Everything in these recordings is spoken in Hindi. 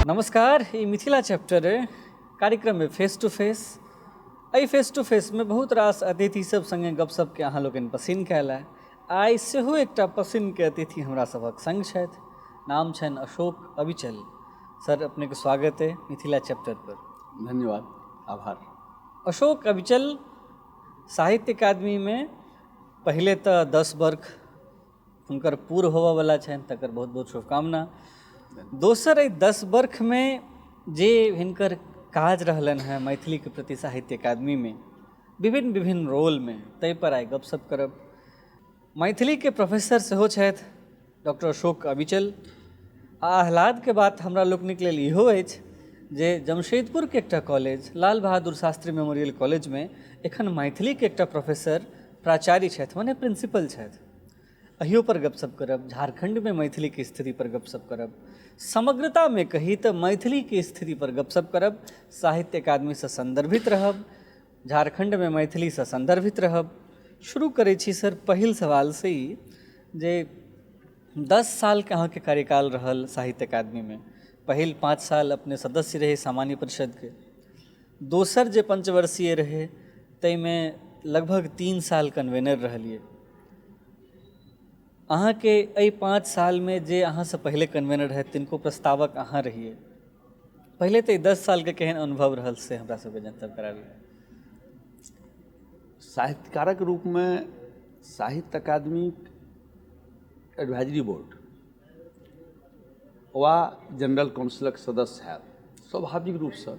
नमस्कार, ये मिथिला चैप्टर कार्यक्रम में फेस टू फेस में बहुत रास अतिथि सब संगे गपशप के अहाँ लोगन पसिन कैला। आइ सेहो एकटा पसिन के अतिथि हमरा सभक संग छथि। नाम छनि अशोक अविचल। सर, अपने के स्वागत है मिथिला चैप्टर पर। धन्यवाद, आभार। अशोक अविचल साहित्य अकादमी में पहले तो 10 वर्ष हुनकर पूर्ण होबयवला छनि, तकर बहुत बहुत शुभकामना। दोसर 10 वर्ष में जे हिनकर काज रहलन है मैथिली के प्रति साहित्य अकादमी में विभिन्न रोल में, ताहि पर आइ गपशप करब। मैथिली के प्रोफेसर सेहो छथि डॉक्टर अशोक अविचल। आह्लाद के बात हमरा लोकनिक लेल इहो अछि जे जमशेदपुर के एकटा college Lal Bahadur Shastri memorial college में एखन मैथिली के एकटा प्रोफेसर प्राचार्य छथि, माने प्रिंसिपल छथि। अहियो पर गपशप करब। झारखंड में मैथिली की स्थिति पर गपशप करब। समग्रता में कही तो मैथिली की स्थिति पर गपशप करब। साहित्य अकादमी से संदर्भित रहब, झारखंड में मैथिली से संदर्भित रहब। शुरू करै छी सर पहिल सवाल से ही जे 10 साल के अहाँके कार्यकाल रहल साहित्य अकादमी में। पहिल 5 साल अपने सदस्य रहे सामान्य परिषद के, दोसर जे पंचवर्षीय रहे ताहिमे लगभग 3 साल कन्वेनर रहलिए। अहाँ के एहि 5 साल में जे अहाँ से पहले कन्वेनर रहे तिनको प्रस्तावक अहाँ रहिए। पहले तो 10 साल के केहन अनुभव रहल से हमरा सबके जनतब कराबी। साहित्यकारक रूप में साहित्य अकादमी एडवाइजरी बोर्ड वा जनरल काउंसिलक सदस्य है स्वाभाविक रूप से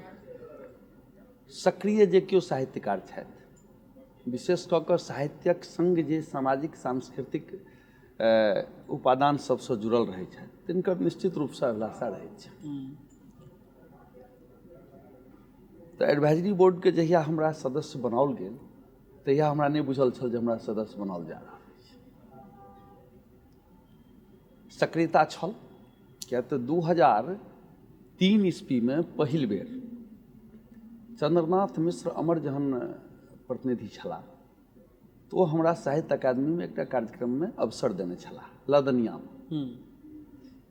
सक्रिय जे केओ साहित्यकार छथि, विशेष कऽ कऽ साहित्यक संग जे सामाजिक सांस्कृतिक उपादान सबसँ जुड़ल रहै छथि तिनकर निश्चित रूपसँ अभिलाषा रहैत छै। तऽ एडवाइजरी बोर्ड के जहिया हमरा सदस्य बनाओल गेल तहिया हमरा नहि बुझल छल जे हमरा सदस्य बनाओल जा रहल अछि। सक्रियता छल, किया तऽ 2003 ईस्वी में पहिल बेर चंद्रनाथ मिश्र अमर जहन प्रतिनिधि छलाह तो ओ हमरा साहित्य अकादमी में एकटा कार्यक्रम में अवसर देने छलाह लदनिया में।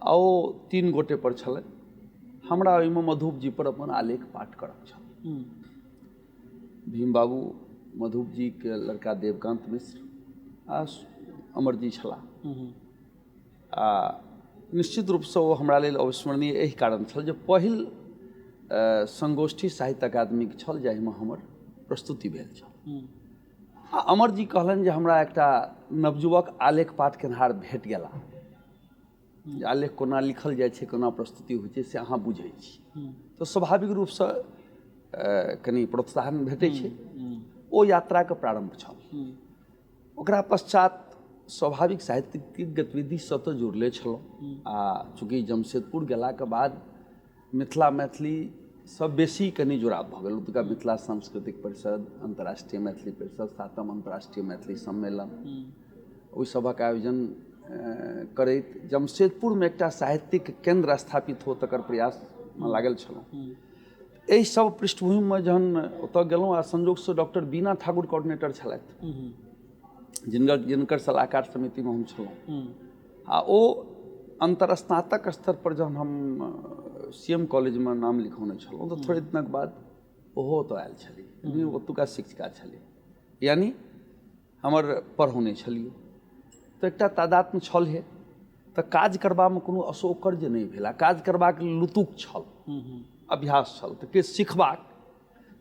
आ ओ 3 गोटे पर छलै। हमरा ओहिमे मधुप जी पर अपन आलेख पाठ करब छल। भीम बाबू, मधुप जी के लड़का देवकांत मिश्र आ अमर जी छलाह। आ निश्चित रूप से वो हमरा लेल अविस्मरणीय एहि कारण छल जे पहिल संगोष्ठी साहित्य अकादमी के छल जाहिमे हमर प्रस्तुति भेल छल। आ अमर जी कहलनि जे हमरा एकटा नवयुवक आलेख पाठ केनहार भेट गेला, जे आलेख कोना लिखल जाइ छै, कोना प्रस्तुति होइ छै से अहाँ बुझै छी, तऽ स्वाभाविक रूप से कनि प्रोत्साहन भेटै छै। ओ यात्रा के प्रारंभ छल। ओकरा पश्चात स्वाभाविक साहित्यिक गतिविधि से तो जुड़ले छलहुँ। आ चूँकि जमशेदपुर गेलाके बाद मैथिली सब बेसी कनि जुड़ाव भऽ गेल। ओतुका मिथिला सांस्कृतिक परिषद, अंतर्राष्ट्रीय मैथिली परिषद, 7म अंतर्राष्ट्रीय मैथिली सम्मेलन, ओहि सभक आयोजन करैत जमशेदपुर में एकटा साहित्यिक केंद्र स्थापित हो तकर प्रयास में लागल छलहुँ। एहि सब पृष्ठभूमि में जहन ओतऽ गेलहुँ आ संयोग से डॉक्टर बीना ठाकुर कोऑर्डिनेटर छलथि, जिनकर सलाहकार समिति में हम छलहुँ। आ ओ अंतरस्नातक स्तर पर जहन हम CM कॉलेज में नाम लिखौने छलहुँ तो थोड़े दिनक बाद ओहो ओतऽ आयल छली। ओतुका शिक्षिका छली, यानी हमर पढ़ौने छलिए। तो एकटा तादात्म्य छल हे, तऽ काज करबामे कोनो असोकर्य नहि भेल। काज करबाक लुतुक छल, अभ्यास छल, तऽ किछु सिखबाक।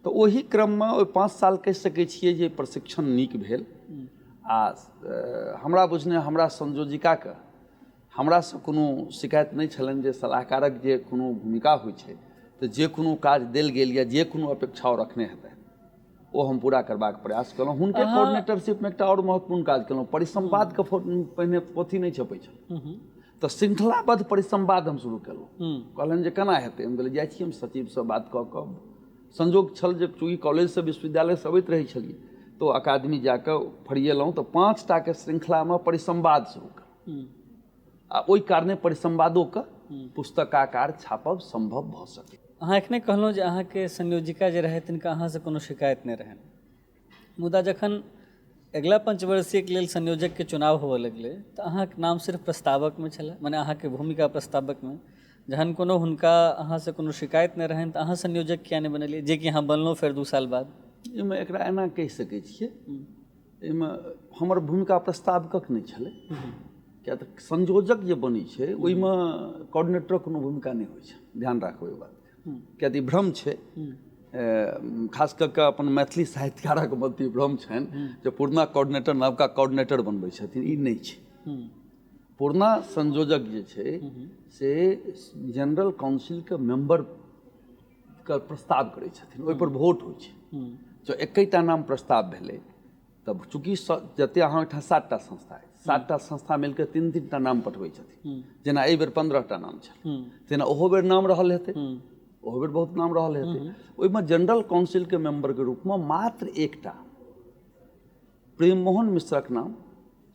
तऽ ओहि क्रममे ओहि 5 साल कहि सकै छियै जे प्रशिक्षण नीक भेल। आ हमरा बुझने हमरा संयोजिकाके हमरासँ कोनो शिकायत नहि छलनि जे सलाहकारक जे कोनो भूमिका होइ छै तऽ जे कोनो काज देल गेल या जे कोनो अपेक्षा ओ रखने हेतै ओ हम पूरा करबाक प्रयास केलहुँ। हुनके कोऑर्डिनेटरशिप में एकटा और महत्वपूर्ण काज केलहुँ। परिसंवाद के पहिने पोथी नहि छपै छल, तऽ श्रृंखलाबद्ध परिसंवाद हम शुरू केलहुँ। कहलनि जे केना हेतै, हम कहलियै जाइ छी हम सचिवसँ बात कऽ कऽ। संजोग छल जे चूँकि कॉलेजसँ विश्वविद्यालयसँ अबैत रहै छलियै तो अकादमी जाकऽ फरिएलहुँ तऽ 5टा के श्रृंखलामे परिसंवाद शुरू केलहुँ। आ ओहि कारणे परिसंवादोके पुस्तकाकार छापब संभव भऽ सकै। अहाँ एखने कहलहुँ जे अहाँके संयोजिका जे रहै तिनका अहाँसँ कोनो शिकायत नहि रहनि, मुदा जखन अगिला पंचवर्षीय के लेल संयोजक के चुनाव होबऽ लगलै तऽ अहाँके नाम सिर्फ प्रस्तावक में छलै, माने अहाँके भूमिका प्रस्तावक में, जहन कोनो हुनका अहाँ से कोनो शिकायत नहीं रहन, तो अहाँ संयोजक किया नहीं बनलिए, जे कि अहाँ बनलो फिर 2 साल बाद? एहिमे एकरा एना कहि सकै छियै, एहिमे हमर भूमिका प्रस्तावकक नहि छलै, किया तऽ संयोजक जे बनै छै ओहिमे कोऑर्डिनेटरक कोनो भूमिका नहि होइ छै, ध्यान राखबै ओहि बातके, किया तऽ ई भ्रम छै, खास कऽ कऽ अपन मैथिली साहित्यकारक मध्य भ्रम छनि जे पुरना कोऑर्डिनेटर नवका कोऑर्डिनेटर बनबै छथिन, ई नहि छै। पुरना संयोजक जे छै से जनरल काउंसिलके मेंबरके प्रस्ताव करै छथिन, ओहिपर वोट होइ छै। जो एकैटा नाम प्रस्ताव भेलै तब चूँकि जतेक अहाँ ओहिठाम 7टा संस्था अइ, 7टा संस्था मिलकर 3-3टा नाम पठबै छथिन, जेना एहि बेर 15टा नाम छल, तेना ओहो बेर नाम रहल हेतै, ओहो बेर बहुत नाम रहल हेतै। ओहिमे जनरल काउंसिलके मेंबरके रूपमे मात्र एकटा प्रेम मोहन मिश्रक नाम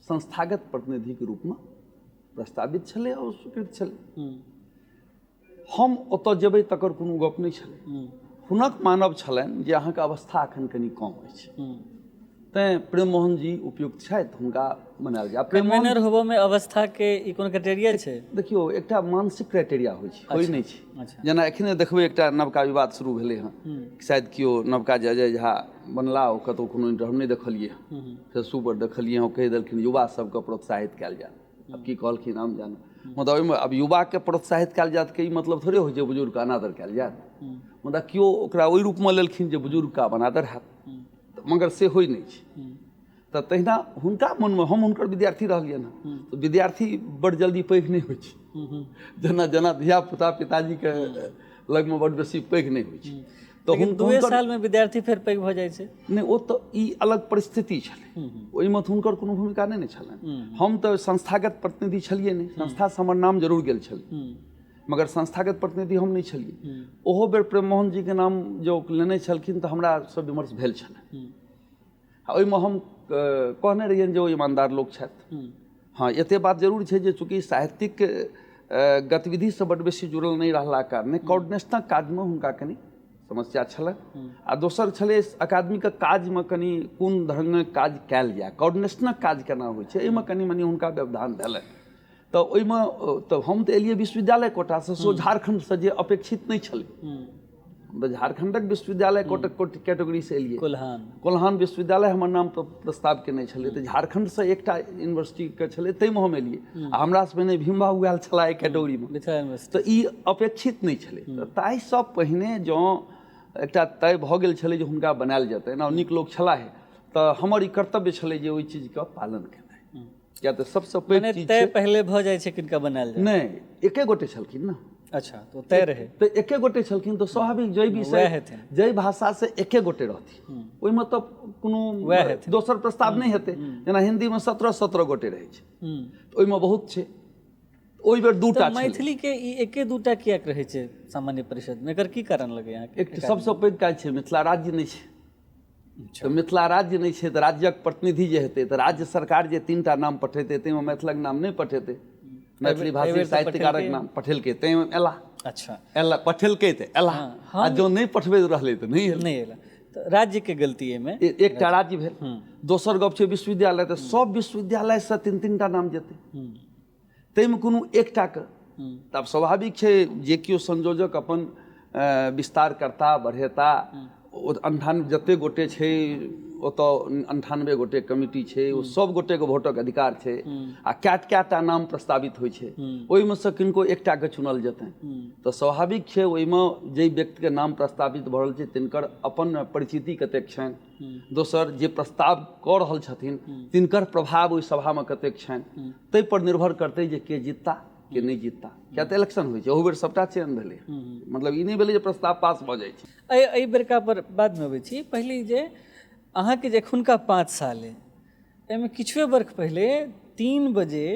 संस्थागत प्रतिनिधिके रूपमे प्रस्तावित छलै और स्वीकृत छलै। हम ओतऽ जेबै तकर कोनो गप नहि छलै, हुनक मानब छलनि जे अहाँके अवस्था एखन कनि कम अछि, तैँ प्रेम मोहन जी उपयुक्त छथि, हुनका बनायल जाय। कन्वेनर होबऽमे अवस्थाके ई कोनो क्राइटेरिया छै? देखियौ, एकटा मानसिक क्राइटेरिया होइ छै, होइ नहि छै। जेना एखने देखबै एकटा नवका विवाद शुरू भेलै हँ, शायद केओ नवका अजय झा बनला, ओ कतहु कोनो हम नहि देखलियै, फेसबुक पर देखलियै, ओ कहि देलखिन युवा सबके प्रोत्साहित कयल जाय। अब की कहलखिन हम जान, मतलब ओहिमे अब युवाके प्रोत्साहित कयल जायत के ई मतलब थोड़े होइ छै बुजुर्गके अनादर कयल जायत, मुदा केओ ओकरा ओहि रूपमे लेलखिन जे बुजुर्गके आब अनादर हैत, मगर से होइ नहि छै। तऽ तहिना हुनका मनमे, हम हुनकर विद्यार्थी रहलियनि हँ, तऽ विद्यार्थी बड़ जल्दी पैघ नहि होइ छै, जेना जेना धियापुता पिताजीके लगमे बड़ बेसी पैघ नहि होइ छै। तऽ 2 सालमे विद्यार्थी फेर पैघ भऽ जाइ छै? नहि, ओ तऽ ई अलग परिस्थिति छलै, ओहिमे तऽ हुनकर कोनो भूमिका नहि ने छलनि। हम तऽ संस्थागत प्रतिनिधि छलियै नहि, संस्थासँ हमर नाम जरूर गेल छलै, मगर संस्थागत प्रतिनिधि हम नहि छलियै। ओहो बेर प्रेम मोहन जीके नाम जो लेने छलखिन तऽ हमरासँ विमर्श भेल छलै, ओहिमे हम कहने रहियनि जे ओ ईमानदार लोक छथि। हाँ, एतेक बात जरूर छै जे चूँकि साहित्यिक गतिविधिसँ बड्ड बेसी जुड़ल नहि रहला कारणे कोऑर्डिनेशनक काजमे हुनका कनि समस्या छलै, आ दोसर छलै अकादमीके काजमे कनि कोन ढङ्गक काज कयल जाय, कोऑर्डिनेशनक काज केना होइ छै, एहिमे कनि मनि हुनका व्यवधान भेलनि। तऽ ओहिमे तऽ हम तऽ एलियै विश्वविद्यालय कोटासँ, सेहो झारखण्डसँ, जे अपेक्षित नहि छलै। झारखंडक विश्वविद्यालय कैटेगरी से एलियै, कोल्हान विश्वविद्यालय हमर नाम पर प्रस्ताव केने छलै, तऽ झारखंडसँ एकटा यूनिवर्सिटीके छलै, ताहिमे हम एलियै, आ हमरासँ पहिने भीमबाबू आयल छलाह एहि कैटेगरीमे, तऽ ई अपेक्षित नहि छलै। तऽ ताहिसँ पहिने जँ एकटा तय भऽ गेल छलै जे हुनका बनायल जेतै, आ नीक लोक छलाह, तऽ हमर ई कर्तव्य छलै जे ओहि चीजके पालन केनाइ, किया तऽ सबसँ पैघ चीज छै। पहिले भऽ जाइ छै किनका बनायल जाय? नहि, एके गोटे छलखिन ने। अच्छा, तो तय रहे तऽ एके गोटे छलखिन, तऽ स्वाभाविक जै विषय जै भाषा से एके गोटे रहथिन, ओहिमे तऽ कोनो दोसर प्रस्ताव नहि हेतै। जेना हिन्दीमे 17 गोटे रहै छै, तऽ ओहिमे बहुत छै, ओहि बेर 2टा छै। मैथिलीके ई एके 2टा किएक रहै छै सामान्य परिषदमे, एकर की कारण लगैए अहाँके? एकटा सबसँ पैघ काज छै, मिथिला राज्य नहि छै। तऽ मिथिला राज्य नहि छै तऽ राज्यक प्रतिनिधि जे हेतै, तऽ राज्य सरकार जे 3टा नाम पठेतै, ताहिमे मैथिलक नाम नहि पठेतै, मैथिली भाषी साहित्यकारक नाम पठेलकै, ताहिमे एला। अच्छा, एला, पठेलकै तऽ एला, आ जो नहि पठबैत रहलै तऽ नहि एला। तऽ राज्यके गलती एहिमे एकटा राज्य भेल। दोसर गप छै विश्वविद्यालय, तऽ सब विश्वविद्यालयसँ 3-3टा नाम जेतै, ताहिमे कोनो एकटाके, तऽ आब स्वाभाविक छै जे केओ संयोजक अपन विस्तार करता, बढ़ेता, 98 जतेक गोटे छै ओतऽ 98 गोटे कमिटी छै, ओ सब गोटेके भोटक अधिकार छै, आ कएटा नाम प्रस्तावित होइ छै, ओहिमे सँ किनको एकटाके चुनल जेतै। तऽ स्वाभाविक छै ओहिमे जे व्यक्तिके नाम प्रस्तावित भऽ रहल छै तिनकर अपन परिचिति कतेक छनि, दोसर जे प्रस्ताव कऽ रहल छथिन तिनकर प्रभाव ओहि सभामे कतेक छनि, ताहिपर निर्भर करतै जे के जितता के नहि जितता। किया तऽ इलेक्शन होइ छै, ओहि बेर सबटा चयन भेलै, मतलब ई नहि भेलै जे प्रस्ताव पास भऽ जाइ छै। एहि बेरका पर बादमे अबै छी, पहिले जे अहाँके जे एखुनका 5 साल अइ, एहिमे किछुए वर्ष पहिले 3 बजे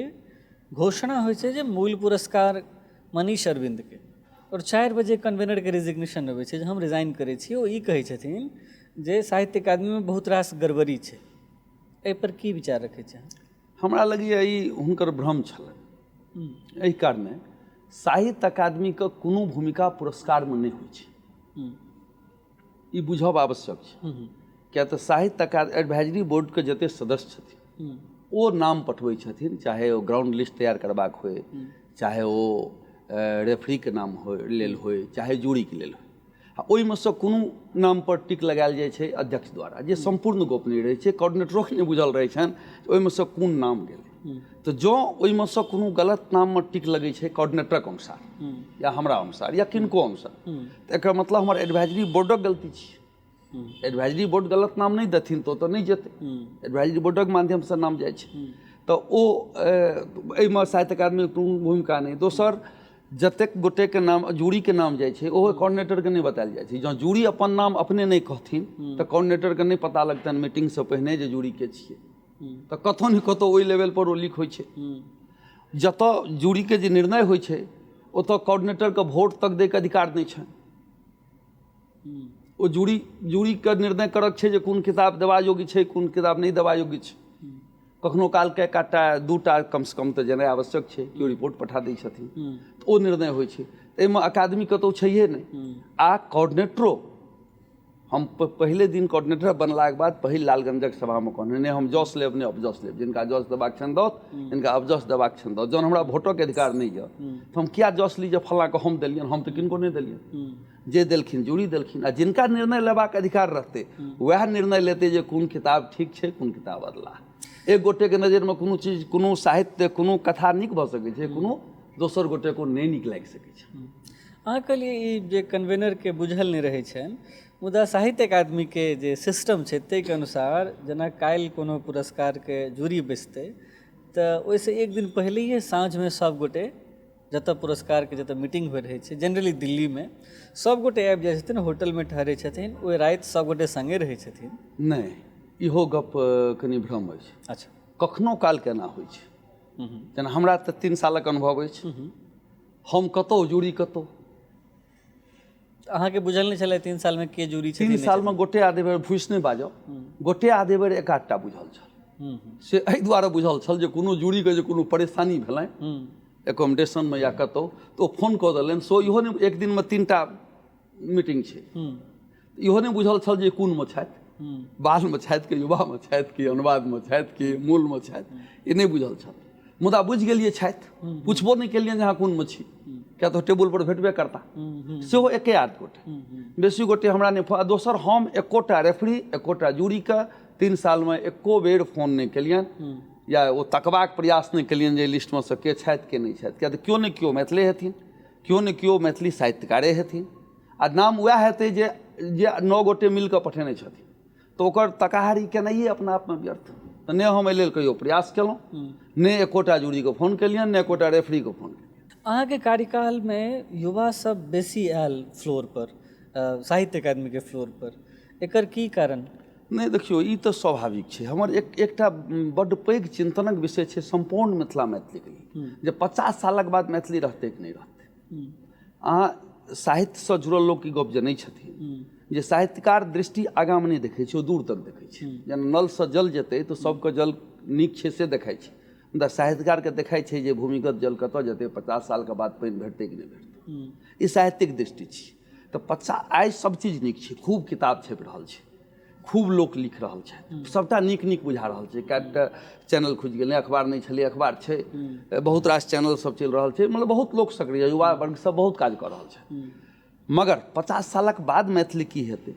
घोषणा होइ छै जे मूल पुरस्कार मनीष अरविन्दके, और 4 बजे कन्वेनरके रिजिग्नेशन अबै छै जे हम रिजाइन करै छी। ओ ई कहै छथिन जे साहित्य अकादमीमे बहुत रास गड़बड़ी छै, एहिपर की विचार रखै छै? हमरा लगैए ई हुनकर भ्रम छलै। एहि कारणे साहित्य अकादमीके कोनो भूमिका पुरस्कारमे नहि होइ छै, ई बुझब आवश्यक छै। किया तऽ साहित्य एडवाइजरी बोर्डके जतेक सदस्य छथिन ओ नाम पठबै छथिन, चाहे ओ ग्राउंड लिस्ट तैयार करबाक होय, चाहे ओ रेफरीके नाम लेल होय चाहे जूरीके लेल होय, आ ओहिमे सँ कोनो नाम पर टिक लगायल जाइ छै अध्यक्ष द्वारा, जे सम्पूर्ण गोपनीय रहै छै। कोऑर्डिनेटरोके नहि बुझल रहै छनि ओहिमे सँ कोन नाम गेलै। तऽ जँ ओहिमे सँ कोनो गलत नाममे टिक लगै छै कोऑर्डिनेटरके अनुसार या हमरा अनुसार या किनको अनुसार, तऽ एकर मतलब हमर एडवाइजरी बोर्डक गलती छै। एडवाइजरी बोर्ड गलत नाम नहि देथिन तऽ नहि जेतै, एडवाइजरी बोर्डक माध्यमसँ नाम जाइ छै। तऽ ओ एहिमे साहित्य अकादमीके कोनो भूमिका नहि। दोसर, जतेक गोटेके नाम जूरीके नाम जाइ छै ओहो कोऑर्डिनेटरके नहि बतायल जाइ छै। जँ जूरी अपन नाम अपने नहि कहथिन तऽ कोऑर्डिनेटरके नहि पता लगतनि मीटिंगसँ पहिने जे जूरी के छियै। तऽ कतहु ने कतहु ओहि लेवलपर ओ लीक होइ छै। जतऽ जूरीके जे निर्णय होइ छै ओतऽ कोऑर्डिनेटरके वोट तक दैके अधिकार नहि छै। ओ जूरीके निर्णय करक छै जे कोन किताब देबा योग्य छै, कोन किताब नहि देबा योग्य छै। कखनो कालके एकटा दूटा कमसँ कम तऽ जेनाइ आवश्यक छै, केओ रिपोर्ट पठा दै छथिन तऽ ओ निर्णय होइ छै। एहिमे अकादमी कतहु छैहे नहि। आ कोऑर्डिनेटरो, हम पहिले दिन कोऑर्डिनेटर बनलाके बाद पहिल लालगंजक सभामे कहने नहि हम जस लेब नहि अपजस लेब, जिनका जस देबाक छनि दौत, जिनका अपजस देबाक छनि दौत। जहन हमरा वोटक अधिकार नहि यऽ तऽ हम किया जस ली जे फल्लाँके हम देलियनि, हम तऽ किनको नहि देलियनि। जे देलखिन जूरी देलखिन, आ जिनका निर्णय लेबाक अधिकार रहतै वएह निर्णय लेतै जे कोन किताब ठीक छै कोन किताब अदला। एक गोटेके नजरिमे कोनो चीज, कोनो साहित्य, कोनो कथा नीक भऽ सकै छै, कोनो दोसर गोटे को नहि नीक लागि सकै छै। अहाँके लिए ई जे कन्वेनरके बुझल नहि रहै छनि, मुदा साहित्य अकादमीके जे सिस्टम छै ताहिके अनुसार जेना काल्हि कोनो पुरस्कारके जूरी बैसतै तऽ ओहिसँ एक दिन पहिलेहे साँझमे सभ गोटे जतऽ पुरस्कारके जतऽ मीटिंग होइत रहै छै, जनरली दिल्लीमे सभ गोटे आबि जाइ छथिन, होटलमे ठहरै छथिन, ओहि राति सभ गोटे सङ्गे रहै छथिन। नहि, इहो गप कनि भ्रम अछि। अच्छा, कखनो काल केना होइ छै, जेना हमरा तऽ 3 सालक अनुभव अछि, हम कतहु जूरी कतहु। अहाँके बुझल नहीं छलै 3 साल में के जूरी छथिन? 3 साल में गोटे आधे बेर फूसि नहीं बाजब, गोटे आधे बेर एकाधटा बुझल छल। से एहि दुआरे बुझल छल जे कोनो जूरीके जे कोनो परेशानी भेलनि एकोमोडेशन में या कतहु तऽ ओ फोन कऽ देलनि। सो इहो नहीं, एक दिन में 3टा मीटिंग छै, इहो नहीं बुझल छल जे कोन में छथि, बाल में छथि कि युवा में छथि कि अनुवाद में छथि कि मूल में छथि, ई नहीं बुझल छल। मुदा बुझि गेलियै छथि, पुछबो नहीं केलियनि जे अहाँ कोन में छी, क्या तो टेबुल पर भेटबे करता। सेहो एके आध गोटे, बेसी गोटे हमरा नहीं। दोसर, हम एकोटा रेफरी एकोटा जूरीके 3 साल में एको बेर फोन नहीं केलियनि या ओ तकबाक प्रयास नहीं केलियनि जे लिस्ट में से के छथि के नहीं छथि। किया तऽ केओ नहीं केओ मैथिली हेथिन, केओ नहीं केओ मैथिली साहित्यकारे हेथिन, आ नाम वएह हेतै जे 9 गोटे मिलकर पठेने छथिन, तऽ ओकर तकाहारी केनाइए अपना आपमे व्यर्थ। तऽ नहि हम एहि लेल कहियो प्रयास केलहुँ, नहि एकोटा जूरीके फोन केलियनि, नहि एकोटा रेफरीके फोन केलियनि। अहाँके कार्यकालमे युवा सब बेसी आयल फ्लोर पर, साहित्य अकादमीके फ्लोर पर, एकर की कारण? नहीं देखियौ, ई तऽ स्वाभाविक छै। हमर एकटा बड्ड पैघ चिन्तनक विषय छै सम्पूर्ण मिथिला मैथिलीके लिए, जे 50 सालक बाद मैथिली रहतै कि नहीं रहतै। अहाँ साहित्यसँ जुड़ल लोक ई गप जनै छथिन जे साहित्यकार दृष्टि आगाँमे नहीं देखै छै, ओ दूर तक देखै छै। जेना नलसँ जल जेतै तऽ सबके जल नीक छै से देखाइ छै, मुदा साहित्यकारके देखाइ छै जे भूमिगत जल कतऽ जेतै, 50 सालके बाद पानि भेटतै कि नहीं भेटतै। ई साहित्यिक दृष्टि छै। तऽ आइ सब चीज नीक छै, खूब किताब छपि रहल छै, खूब लोक लिख रहल छै, सबटा नीक नीक बुझा रहल छै। कएटा चैनल खुजि गेलै, अखबार नहीं छलै अखबार छै, बहुत रास चैनल सब चलि रहल छै, मतलब बहुत लोक सक्रिय, युवा वर्ग सब बहुत काज कऽ रहल छै। मगर 50 सालक बाद मैथिली की हेतै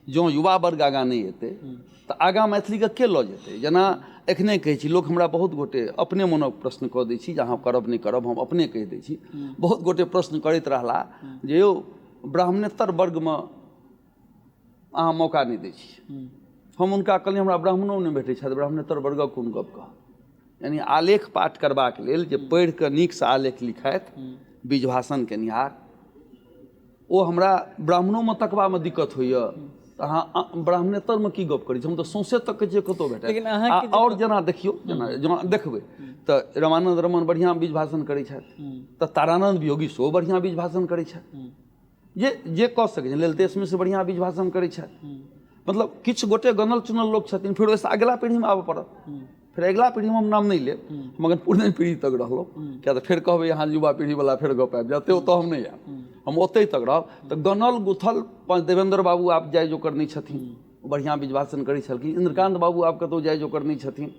जँ युवा वर्ग आगाँ नहीं हेतै तऽ आगाँ मैथिलीके के लऽ जेतै। जेना एखने कहै छी, लोक हमरा बहुत गोटे अपने मोनक प्रश्न कऽ दै छी जे अहाँ करब नहीं करब, हम अपने कहि दै छी। बहुत गोटे प्रश्न करैत रहला जे यौ ब्राह्मणेतर वर्गमे अहाँ मौका नहीं दै छी। हम हुनका कहलियै हमरा ब्राह्मणो नहीं भेटै छथि, ब्राह्मणेतर वर्गक कोन गप कहब। यानी आलेख पाठ करबाक लेल जे पढ़ि कऽ नीकसँ आलेख लिखथि, बीज भाषण केनिहार, ओ हमरा ब्राह्मणोमे तकबामे दिक्कत होइए, तऽ अहाँ ब्राह्मणेतरमे की गप करै छी। हम तऽ सौँसे तक कहै छियै कतहु भेटत। आओर जेना देखियौ, जेना देखबै तऽ रामानन्द रमन बढ़िआँ बीज भाषण करै छथि, तऽ तारानन्द वियोगी सेहो बढ़िआँ बीज भाषण करै छथि, जे कऽ सकै छै। ललितेश मिश्र बढ़िआँ बीज भाषण करै छथि। मतलब किछु गोटे गनल चुनल लोक छथिन। फेर ओहिसँ अगिला पीढ़ीमे आबऽ पड़त। फिर अगिला पीढ़ीमे हम नाम नहीं लेब, मगर पुरने पीढ़ी तक रहलहुँ। किया तऽ फेर कहबै अहाँ युवा पीढ़ीवला फेर गप आबि जायत, ओतऽ हम नहीं आयब, हम ओतहि तक रहब। तऽ गनल गुथल देवेंद्र बाबू आप जाय जोकर नहीं छथिन, बढ़िया विजभाषण करै छलखिन। इंद्रकांत बाबू आब कतौ जाय जोकर नहि छथिन,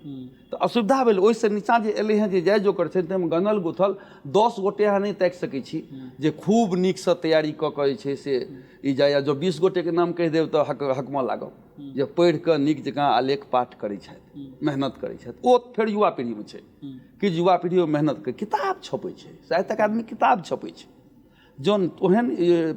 तऽ असुविधा भेल। ओहिसँ नीचाँ जे एलै हेँ जे जाय जोकर छै, ताहिमे गनल गुथल 10 गोटे अहाँ नहि ताकि सकै छी जे खूब नीकसँ तैयारी कऽ कऽ जे छै से ई जाय। जो 20 गोटेके नाम कहि देब तऽ हकमऽ लागब जे पढ़ि कऽ नीक जकाँ आलेख पाठ करै छथि, मेहनत करै छथि। ओ फेर युवा पीढ़ीमे छै कि युवा पीढ़ी मेहनत करै, किताब छपै छै, साहित्य अकादमी किताब छपै छै। जौन ओहन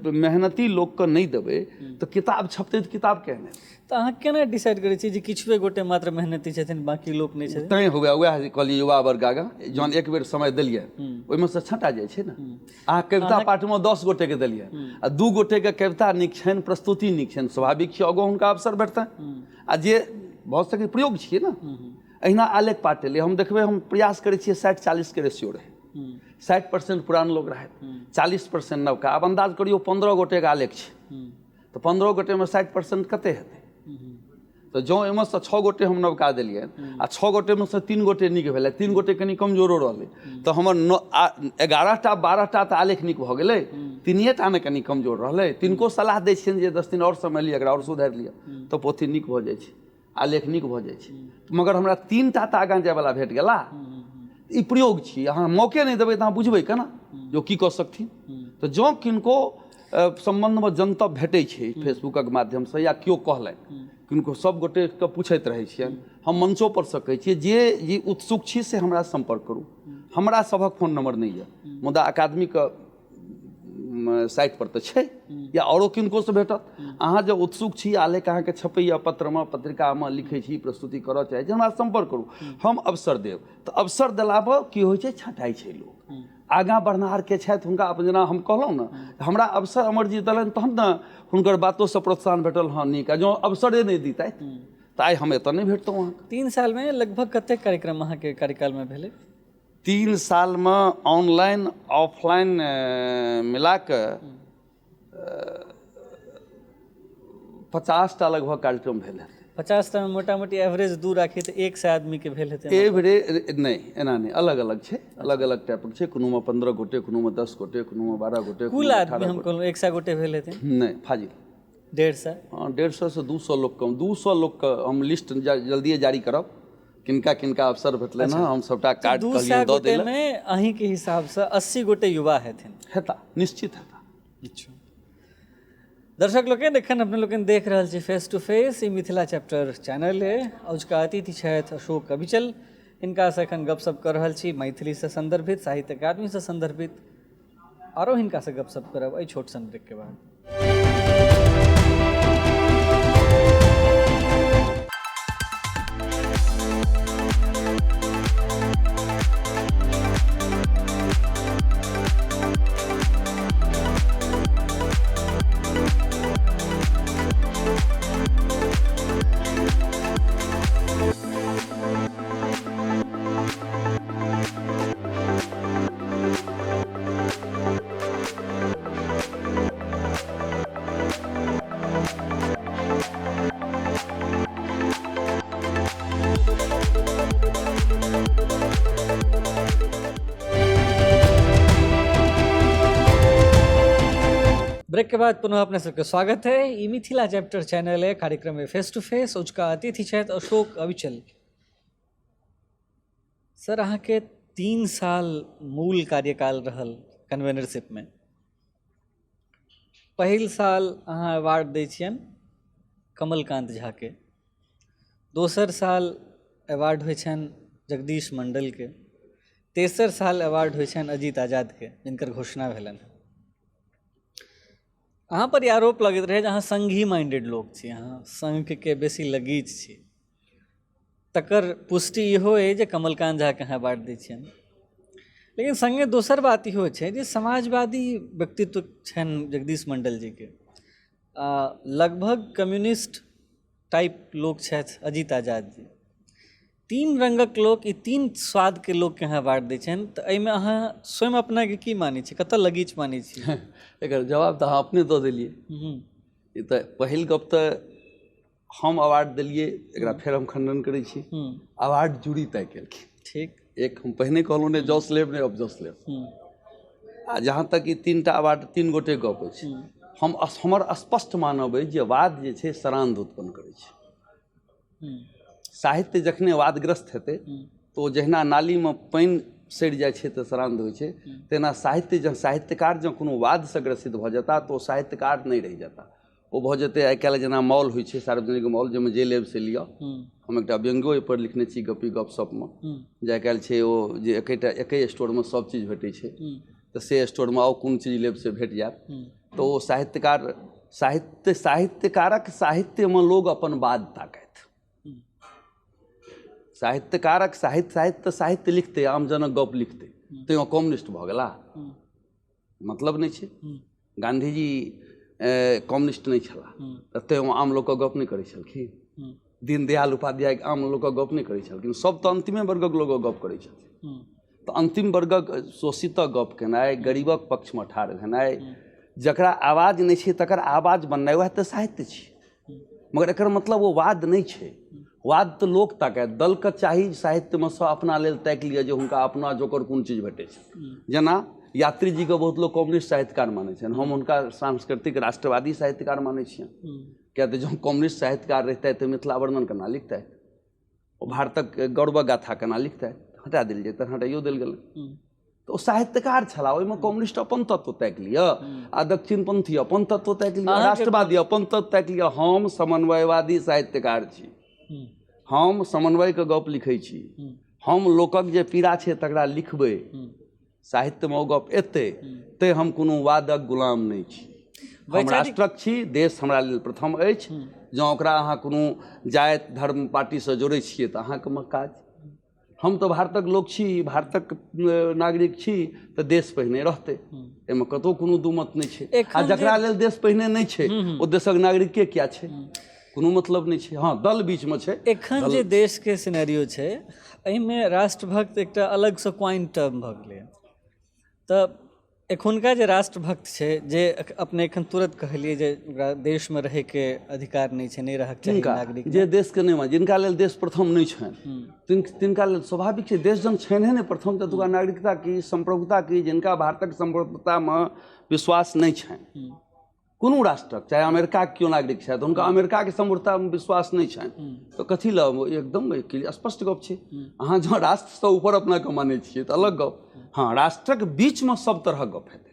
मेहनती लोकके नहि देबै तऽ किताब छपतै तऽ किताब केहन हेतै? तऽ अहाँ केना डिसाइड करै छियै जे किछुए गोटे मात्र मेहनती छथिन, बाकी लोक नहि छथिन? तैँ हुए वएह कहलिए युवा वर्ग आगाँ जहन एक बेर समय देलिए ओहिमे से छँटा जाइ छै ने। अहाँ कविता पाठमे 10 गोटेके देलिए आ 2 गोटेके कविता नीक छनि, प्रस्तुति नीक छनि, स्वाभाविक छै आगाँ हुनका अवसर भेटतनि। आ जे भऽ सकै प्रयोग छियै ने, अहिना आलेख पाठ एलै। हम देखबै, हम प्रयास करै छियै 60-40 के रेशियो रहै। 60% पुरान लोक रहथि, 40% नवका। आब अन्दाज करियौ 15 गोटेके आलेख छै तऽ 15 गोटेमे 60% कतेक हेतै? तऽ जँ एहिमे सँ 6 गोटे हम नवका देलिए आ 6 गोटेमे सँ 3 गोटे नीक भेलै, 3 गोटे कनि कमजोरो रहलै, तऽ हमर 11टा 12टा तऽ आलेख नीक भऽ गेलै, 3टा ने कनि कमजोर रहलै। तिनको सलाह दै छियनि जे 10 दिन आओर समय लिअ, एकरा आओर सुधारि लिअ, तऽ पोथी नीक भऽ जाइ छै, आलेख नीक भऽ जाइ छै। मगर हमरा 3टा तऽ आगाँ जायवला भेट गेला। ई प्रयोग छी, अहाँ मौके नहि देबै तऽ अहाँ बुझबै केना जो की कऽ सकथिन? तऽ जँ किनको सम्बन्धमे जनतब भेटै छै फेसबुकक माध्यमसँ या केओ कहलनि, किनको सब गोटेके पूछैत रहै छियनि, हम मंचोपर सँ कहै छियै जे उत्सुक छी से हमरा संपर्क करू। हमरा सभक फोन नंबर नहि यऽ, मुदा अकादमीके साइट पर तऽ छै, या औरो किनकोसँ भेटत। अहाँ जब उत्सुक छी, आलेख अहाँके छपैया पत्रमे, पत्रिकामे लिखै छी, प्रस्तुति करऽ चाहै छी, हमरा संपर्क करू, हम अवसर देब। तऽ अवसर देलापर की होइ छै? छँटाइ छै लोक। आगाँ बढ़निहार के छथि हुनका अपन, जेना हम कहलहुँ ने, हमरा अवसर अमरजी देलनि तहन ने हुनकर बातोसँ प्रोत्साहन भेटल। हाँ नीक। आ जँ अवसरे नहि दितथि तऽ आइ हम एतऽ नहि भेटतहुँ अहाँके। 3 सालमे लगभग कतेक कार्यक्रम अहाँके कार्यकालमे भेलै? 3 सालमे ऑनलाइन ऑफलाइन मिला कऽ 50टा लगभग कार्यक्रम भेल हेतै। 50टा में मोटा मोटी एवरेज 2 राखी तऽ 100 आदमीके भेल हेतै? एवरेज नहि, एना नहीं, अलग अलग छै, अलग अलग टाइपक छै। कोनो में 15 गोटे, कोनो में 10 गोटे, कोनो में 12 गोटे। कुल आदमी हम कहलहुँ 100 गोटे भेल हेतै? नहीं, फाजिल 150। हाँ, 150 से 200 लोग कम। 200 लोग का हम लिस्ट जल्दिए जारी करब, किनका किनका अवसर भेटलनि हँ। हम सबटा कार्ड कहलियनि दऽ देलहुँ। में अहींके हिसाबसँ 80 गोटे युवा हेथिन? हेता, निश्चित हेता। अच्छा दर्शक लोकनि, एखन अपने लोकनि देख रहल छी फेस टू फेस, ई मिथिला चैप्टर चैनल है। अजुका अतिथि छथि अशोक अविचल। हिनकासँ एखन गपशप कर रहल छी, मैथिलीसँ संदर्भित, साहित्य अकादमीसँ संदर्भित, आरो हिनकासँ गपशप करब एहि छोट सन ब्रेक के बाद। ब्रेक के बाद पुनः अपने सबके स्वागत है। ई मिथिला चैप्टर चैनल है, कार्यक्रम है फेस टू फेस। अजुका अतिथि छथि अशोक अविचल। सर, अहाँके 3 साल मूल कार्यकाल रहल कन्वेनरशिप में। पहिल साल अहाँ अवार्ड दै छियनि कमलकांत झा के, दोसर साल अवार्ड होइ छनि जगदीश मंडल के, तेसर साल अवार्ड होइ छनि अजीत आजाद के, जिनकर घोषणा भेलनि। अहाँ पर आरोप लगैत रहे जे अहाँ संघी माइंडेड लोग छी, अहाँ संघ के बेसी लगीच छी। तकर पुष्टि इहो है जे कमलकांत झा के अहाँ अवार्ड दै छियनि। लेकिन संगे दोसर बात इहो छै जे समाजवादी व्यक्तित्व छनि जगदीश मंडल जी के, लगभग कम्युनिस्ट टाइप लोग छथि अजीत आजाद जी। 3 रंगक लोक, ई 3 स्वाद के लोग के अहाँ अवार्ड दै छनि, तऽ एहिमे अहाँ स्वयं अपना के की मानै छी, कतऽ लगीच मानै छी? एकर जवाब तऽ अहाँ अपने दऽ देलियै। ई तऽ पहिल गप तऽ हम अवार्ड देलियै, एकरा फेर हम खंडन करै छी। अवार्ड जूरी तय केलखिन। ठीक, एक हम पहिने कहलहुँ ने जॉस लेब ने ऑब्जॉस लेब। आ जहाँ तक ई 3टा अवार्ड 3 गोटे गप अछि, हमर स्पष्ट मानब अछि जे वाद जे छै सरान्ध उत्पन्न करै छै। साहित्य जखने वादग्रस्त हेतै तो जहिना नालीमे पानि सड़ि जाइ छै तऽ सरान्ध होइ छै, तेना साहित्यकार जँ कोनो वादसँ ग्रसित भऽ जेता तऽ ओ साहित्यकार नहि रहि जेता, ओ भऽ जेतै आइ काल्हि जेना मॉल होइ छै, सार्वजनिक मॉल, जाहिमे जे लेब से लिअ। हम एकटा व्यंग्यो ओहिपर लिखने छी गपी गपशपमे, जे आइ काल्हि छै ओ जे एके स्टोरमे सब चीज भेटै छै, तऽ से स्टोरमे आउ कोन चीज लेब से भेट जायत। तऽ ओ साहित्यकारक साहित्यमे लोग अपन वाद ताकथि। साहित्यकारक साहित्य लिखतै, आम जनक गप लिखतै, तैयो कम्युनिस्ट भऽ गेला, मतलब नहि छै। गांधीजी कम्युनिस्ट नहि छलाह, तैयो आम लोकके गप नहि करै छलखिन। दीनदयाल उपाध्याय आम लोकके गप नहि करै छलखिन, सब तऽ अंतिमे वर्गक लोकक गप करै छथिन। तऽ अंतिम वर्गक शोषितक गप केनाइ, गरीबक पक्षमे ठाढ़ भेनाइ, जकरा आवाज नहि छै तकर आवाज बननाइ, वएह तऽ साहित्य छै। मगर एकर मतलब ओ वाद नहीं छै। वाद तऽ लोक ताकत, दलके चाही साहित्यमे सँ अपना लेल ताकि लिअ जे हुनका अपना जोकर कोन चीज भेटै छै। जेना यात्री जी के बहुत लोग कम्युनिस्ट साहित्यकार मानै छनि, हम हुनका सांस्कृतिक राष्ट्रवादी साहित्यकार मानै छियनि। किया तऽ जँ कम्युनिस्ट साहित्यकार रहितै तऽ मिथिला वर्णन केना लिखतै, ओ भारतक गौरव गाथा केना लिखतै, हटा देल जेतै, हटाइयो देल गेलै। तो साहित्यकार छला, ओहिमे कम्युनिस्ट अपन तत्व ताकि लिअ, आ दक्षिणपंथी अपन तत्व ताकि लिअ, राष्ट्रवादी अपन तत्व ताकि लिअ। हम समन्वयवादी साहित्यकार छी, हम समन्वयके गप लिखै छी, हम लोकक जे पीड़ा छै तकरा लिखबै, साहित्यमे ओ गप एतै, तैँ हम कोनो वादक गुलाम नहि छी। हम राष्ट्रक छी, देश हमरा लेल प्रथम अछि। जँ ओकरा अहाँ कोनो जाति धर्म पार्टीसँ जोड़ै छियै तऽ अहाँके काज। हम तऽ भारतक लोक छी, भारतक नागरिक छी, तऽ देश पहिने रहतै, एहिमे कतहु कोनो दुमत नहि छै। आ जकरा लेल देश पहिने नहीं छै ओ देशक नागरिके किया छै, कोनो मतलब नहीं छै। हाँ, दल बीचमे छै। एखन जे देशके सिनेरियो छै, एहिमे राष्ट्रभक्त एकटा अलगसँ क्वाइन टर्म भऽ गेलै। तऽ एखुनका जे राष्ट्रभक्त छै, जे अपने एखन तुरंत कहलिए जे ओकरा देशमे रहैके अधिकार नहीं छै, नहीं रहक चाही नागरिक, जे देशके नहीं, जिनका लेल देश प्रथम नहीं छनि तिनका लेल स्वाभाविक छै, देश जन छनि नहि प्रथम, तऽ ओकरा नागरिकता की, संप्रभुता की। जिनका भारतक संप्रभुतामे विश्वास नहीं छनि, कोनो राष्ट्रक, चाहे अमेरिका के क्यों नागरिक छथि, हुनका अमेरिका के संप्रभुतामे विश्वास नहीं छनि, तऽ कथी लए, एकदम स्पष्ट गप छै। अहाँ जँ राष्ट्रसँ ऊपर अपनाके मानै छियै तऽ अलग गप। हाँ, राष्ट्रक बीचमे सब तरहक गप हेतै,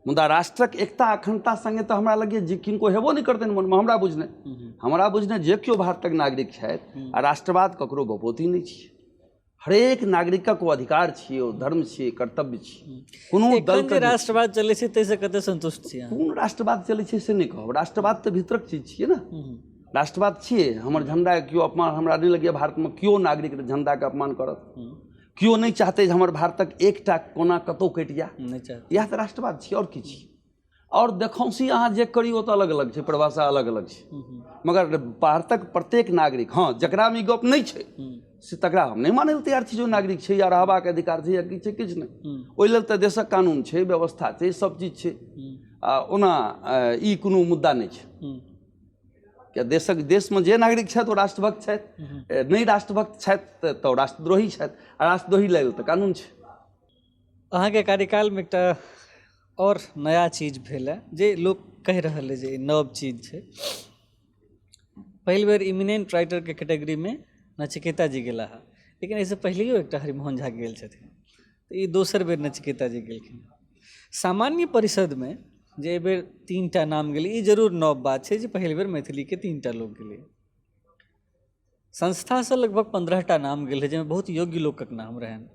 मुदा राष्ट्रक एकता अखंडता संगे तऽ हमरा लगे जे किनको हेबो नहीं करतनि मनमे। हमरा बुझने जे केओ भारतक नागरिक छथि, आ राष्ट्रवाद ककरो गपोती नहीं छियै। हरेक नागरिकक ओ अधिकार छियै, ओ धर्म छियै, कर्तव्य छियै। कोनो दल के राष्ट्रवाद चलै छै ताहिसँ कते संतुष्ट छियै? कोन राष्ट्रवाद चलै छै से नहीं कहब, राष्ट्रवाद तऽ भीतरक चीज छियै ने। राष्ट्रवाद छियै, हमर झंडा केओ अपमान, हमरा नहीं लगैए भारतमे केओ नागरिक झंडाके अपमान करत। केओ नहीं चाहते जे हमर भारतक एकटा कोना कतहु कटि जाए, इएह तऽ राष्ट्रवाद छियै, और की छियै। और देखौंसी अहाँ जे करी ओ तऽ अलग अलग छै, परिभाषा अलग अलग छै, मगर भारतक प्रत्येक नागरिक, हाँ, जकरामे ई गप नहीं छै से तकरा हम नहीं मानै लए तैयार छी जो नागरिक छै, या रहबाक अधिकार छै, या किछु छै, किछु नहीं। ओहि लेल तऽ देशक कानून छै, व्यवस्था छै, सब चीज छै। ओना ई कोनो मुद्दा नहीं छै। क्या देशमे जे नागरिक छथि ओ राष्ट्रभक्त छथि, नहीं राष्ट्रभक्त छथि तऽ राष्ट्रद्रोही छथि, आ राष्ट्रद्रोही लेल तऽ कानून छै। अहाँके कार्यकालमे एकटा और नया चीज भेल है, जे लोग कहि रहल है जे नव चीज छै। पहिल बेर इमिनेंट राइटर के कैटेगरी में नचिकेता जी गेला है, लेकिन एहिसँ पहिलेयो एकटा हरिमोहन झा गेल छथिन, तऽ ई दोसर बेर नचिकेता जी गेलखिन। सामान्य परिषदमे जे एहि बेर 3टा नाम गेलै, ई जरूर नव बात छै जे पहिल बेर मैथिलीके 3टा लोक गेलै। संस्थासँ लगभग 15टा नाम गेल है, जाहिमे बहुत योग्य लोकक नाम रहनि।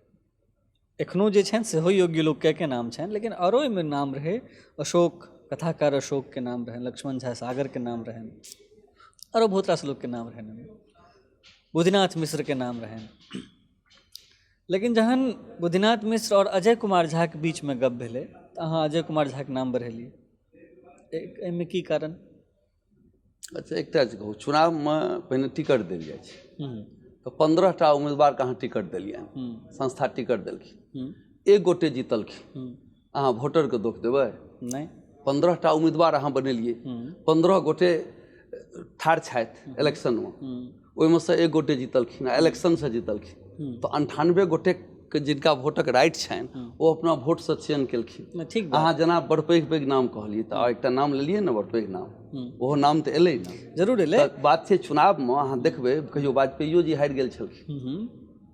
एखनो जे छनि सेहो योग्य लोकके नाम छनि, लेकिन आरो एहिमे नाम रहै। अशोक, कथाकार अशोकके नाम रहनि, लक्ष्मण झा सागरके नाम रहनि, आरो बहुत रास लोकके नाम रहनि, बुधिनाथ मिश्रके नाम रहनि। लेकिन जहन बुधिनाथ मिश्र और अजय कुमार झाके बीचमे गप भेलै तऽ अहाँ अजय कुमार झाके नाम बढ़ेलियै, एहिमे की कारण? अच्छा, एकटा कहू, चुनावमे पहिने टिकट देल जाइ छै, तऽ 15टा उम्मीदवारके अहाँ टिकट देलियनि, संस्था टिकट देलखिन, एक गोटे जीतलखिन, अहाँ वोटरके दोष देबै? नहीं। 15टा उम्मीदवार अहाँ बनेलिए, 15 गोटे ठाढ़ छथि इलेक्शनमे, ओहिमे से एक गोटे जीतलखिन आ इलेक्शनसँ जीतलखिन, तऽ 98 गोटे जिनका वोटक राइट छनि ओ अपना वोटसँ चयन केलखिन। ठीक बा। अहाँ जेना बड़ पैघ पैघ नाम कहलियै तऽ एकटा नाम लेलियै ने बड़ पैघ नाम, ओहो नाम तऽ एलै ने, जरूर एलै। तऽ बात छै चुनावमे अहाँ देखबै कहियो वाजपेयियो जी हारि गेल छलखिन,